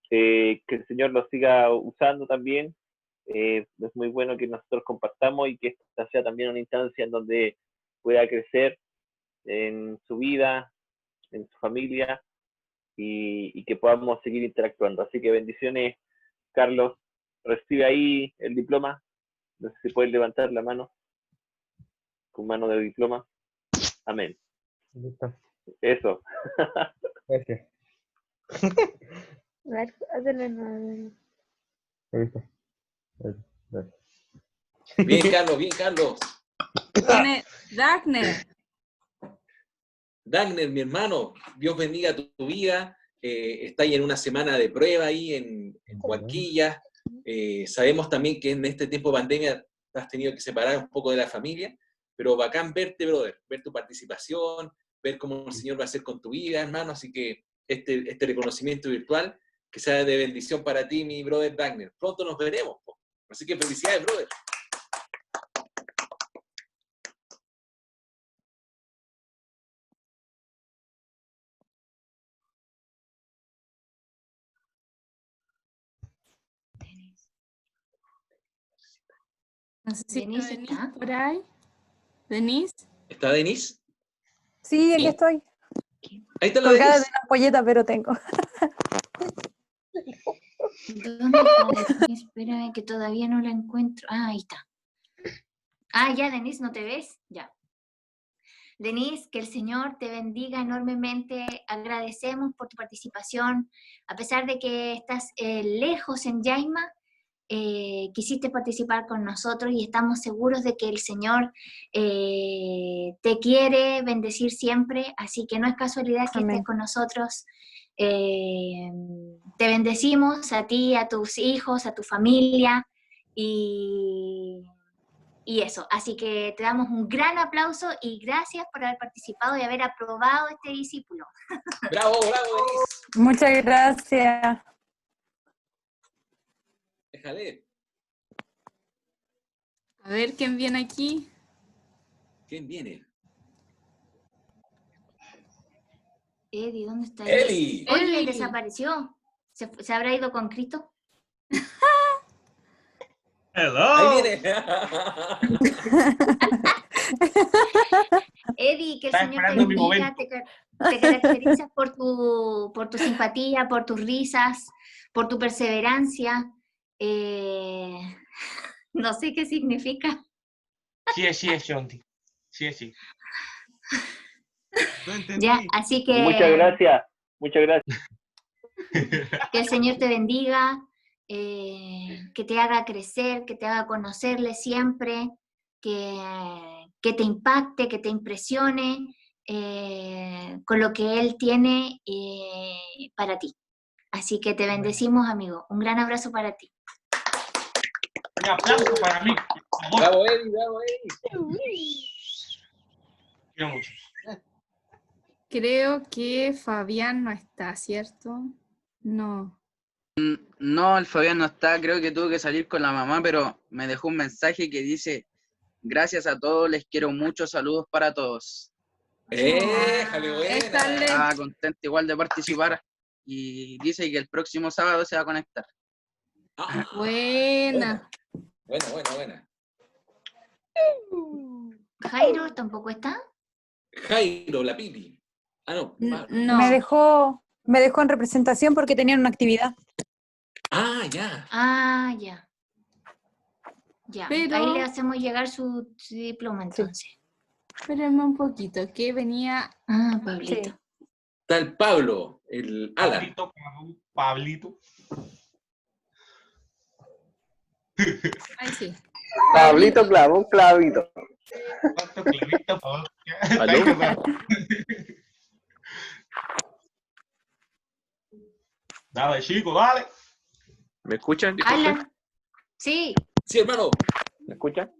Que el Señor lo siga usando también. Es muy bueno que nosotros compartamos y que esta sea también una instancia en donde pueda crecer en su vida, en su familia y que podamos seguir interactuando. Así que bendiciones, Carlos. Recibe ahí el diploma. No sé si puedes levantar la mano. Con mano de diploma. Amén. Listo. Eso. Gracias. A ver, hazle nuevo. Listo. Bien, Carlos, bien, Carlos. Tiene Dagner. Dagner, mi hermano, Dios bendiga tu vida. Está ahí en una semana de prueba ahí en Huanquilla. Sabemos también que en este tiempo de pandemia has tenido que separar un poco de la familia, pero bacán verte, brother, ver tu participación, ver cómo el Señor va a hacer con tu vida, hermano. Así que este reconocimiento virtual, que sea de bendición para ti, mi brother Dagner. Pronto nos veremos, po. Así que felicidades, brother. No sé si ¿Denise está? por ahí. ¿Denise? ¿Está Denise? Sí, aquí Sí. estoy. Ahí está la Colgada de Denise. una ampolleta, pero tengo. ¿Dónde está Denise? Espera, que todavía no la encuentro. Ah, ahí está. Ah, ya, Denise, ¿no te ves? Ya. Denise, que el Señor te bendiga enormemente. Agradecemos por tu participación. A pesar de que estás lejos en Yaima, quisiste participar con nosotros y estamos seguros de que el Señor te quiere bendecir siempre, así que no es casualidad que estés con nosotros. Te bendecimos a ti, a tus hijos, a tu familia y eso, así que te damos un gran aplauso y gracias por haber participado y haber aprobado este discípulo. Bravo, bravo, Denise. Muchas gracias. Déjale. A ver quién viene aquí. ¿Quién viene? Eddie, ¿dónde está Eli. Oye, Eli. desapareció. ¿Se habrá ido con Cristo? Ahí viene. Eddie, que el Estaba Señor te esperando mi bendiga, momento. te caracterizas por tu simpatía, por tus risas, por tu perseverancia. No sé qué significa. Sí es, Shonti. Sí. Ya, así que Muchas gracias. Muchas gracias. que el Señor te bendiga, que te haga crecer, que te haga conocerle siempre, que te impacte, que te impresione con lo que Él tiene para ti. Así que te bendecimos, amigo. Un gran abrazo para ti. Un aplauso para mí. Por favor. Bravo, Eddie, bravo, Eddie. Quiero mucho. Creo que Fabián no está, ¿cierto? No. No, el Fabián no está, creo que tuvo que salir con la mamá, pero me dejó un mensaje que dice: gracias a todos, les quiero mucho, saludos para todos. Jale, buena. Estaba contento igual de participar y dice que el próximo sábado se va a conectar. Buena. Buena. Jairo tampoco está. Jairo, la Pili. Ah, no. No. Me dejó en representación porque tenían una actividad. Ya. Ya. Pero- Ahí le hacemos llegar su diploma entonces. Espérenme un poquito, que venía... Ah, Pablito. Está el Pablo, el Alan. Pablito. Ahí sí. Pablito clavó un clavito. ¿Cuántos clavitos, Pablo? ¿Aló? Dale, chico, dale. ¿Me escuchan? Alan. Sí. Sí, hermano. ¿Me escuchan?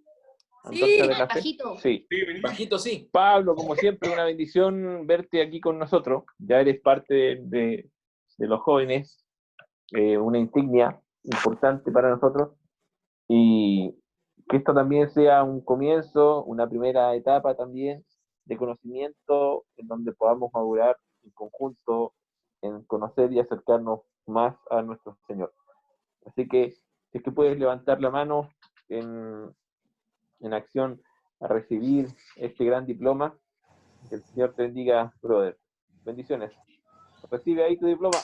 Sí, ¿Antorcha de café? bajito. Sí. Bajito, sí. Pablo, como siempre, una bendición verte aquí con nosotros. Ya eres parte de los jóvenes, una insignia importante para nosotros. Y que esto también sea un comienzo, una primera etapa también de conocimiento en donde podamos madurar en conjunto, en conocer y acercarnos más a nuestro Señor. Así que, si es que puedes levantar la mano en acción a recibir este gran diploma, que el Señor te bendiga, brother. Bendiciones. Recibe ahí tu diploma.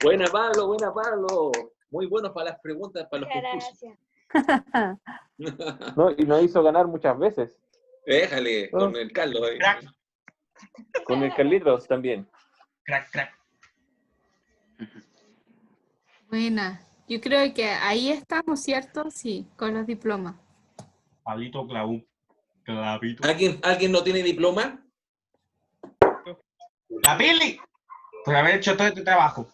Buena, Pablo. Muy buenos para las preguntas, para los concursos. No, y nos hizo ganar muchas veces. Déjale, con el Carlos. Con el Carlitos también. Crack. Buena. Yo creo que ahí estamos, ¿cierto? Sí, con los diplomas. Pablito clavó. Clavito. ¿Alguien no tiene diploma? ¡La Pili! Por haber hecho todo este trabajo.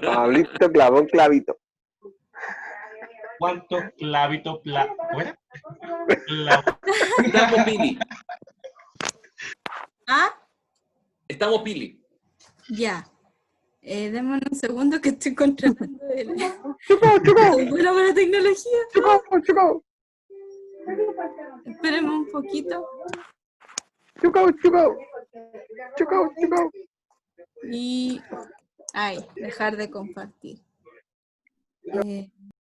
Pablito clavó un clavito. ¿Cuántos clavitos ¿Fuera? Estamos, Pili. ¿Ah? Estamos, Pili. Ya. Démosle un segundo que estoy controlando el... Bueno, para la tecnología. Chucao. Espérenme un poquito. Chucao. Y... Ay, dejar de compartir.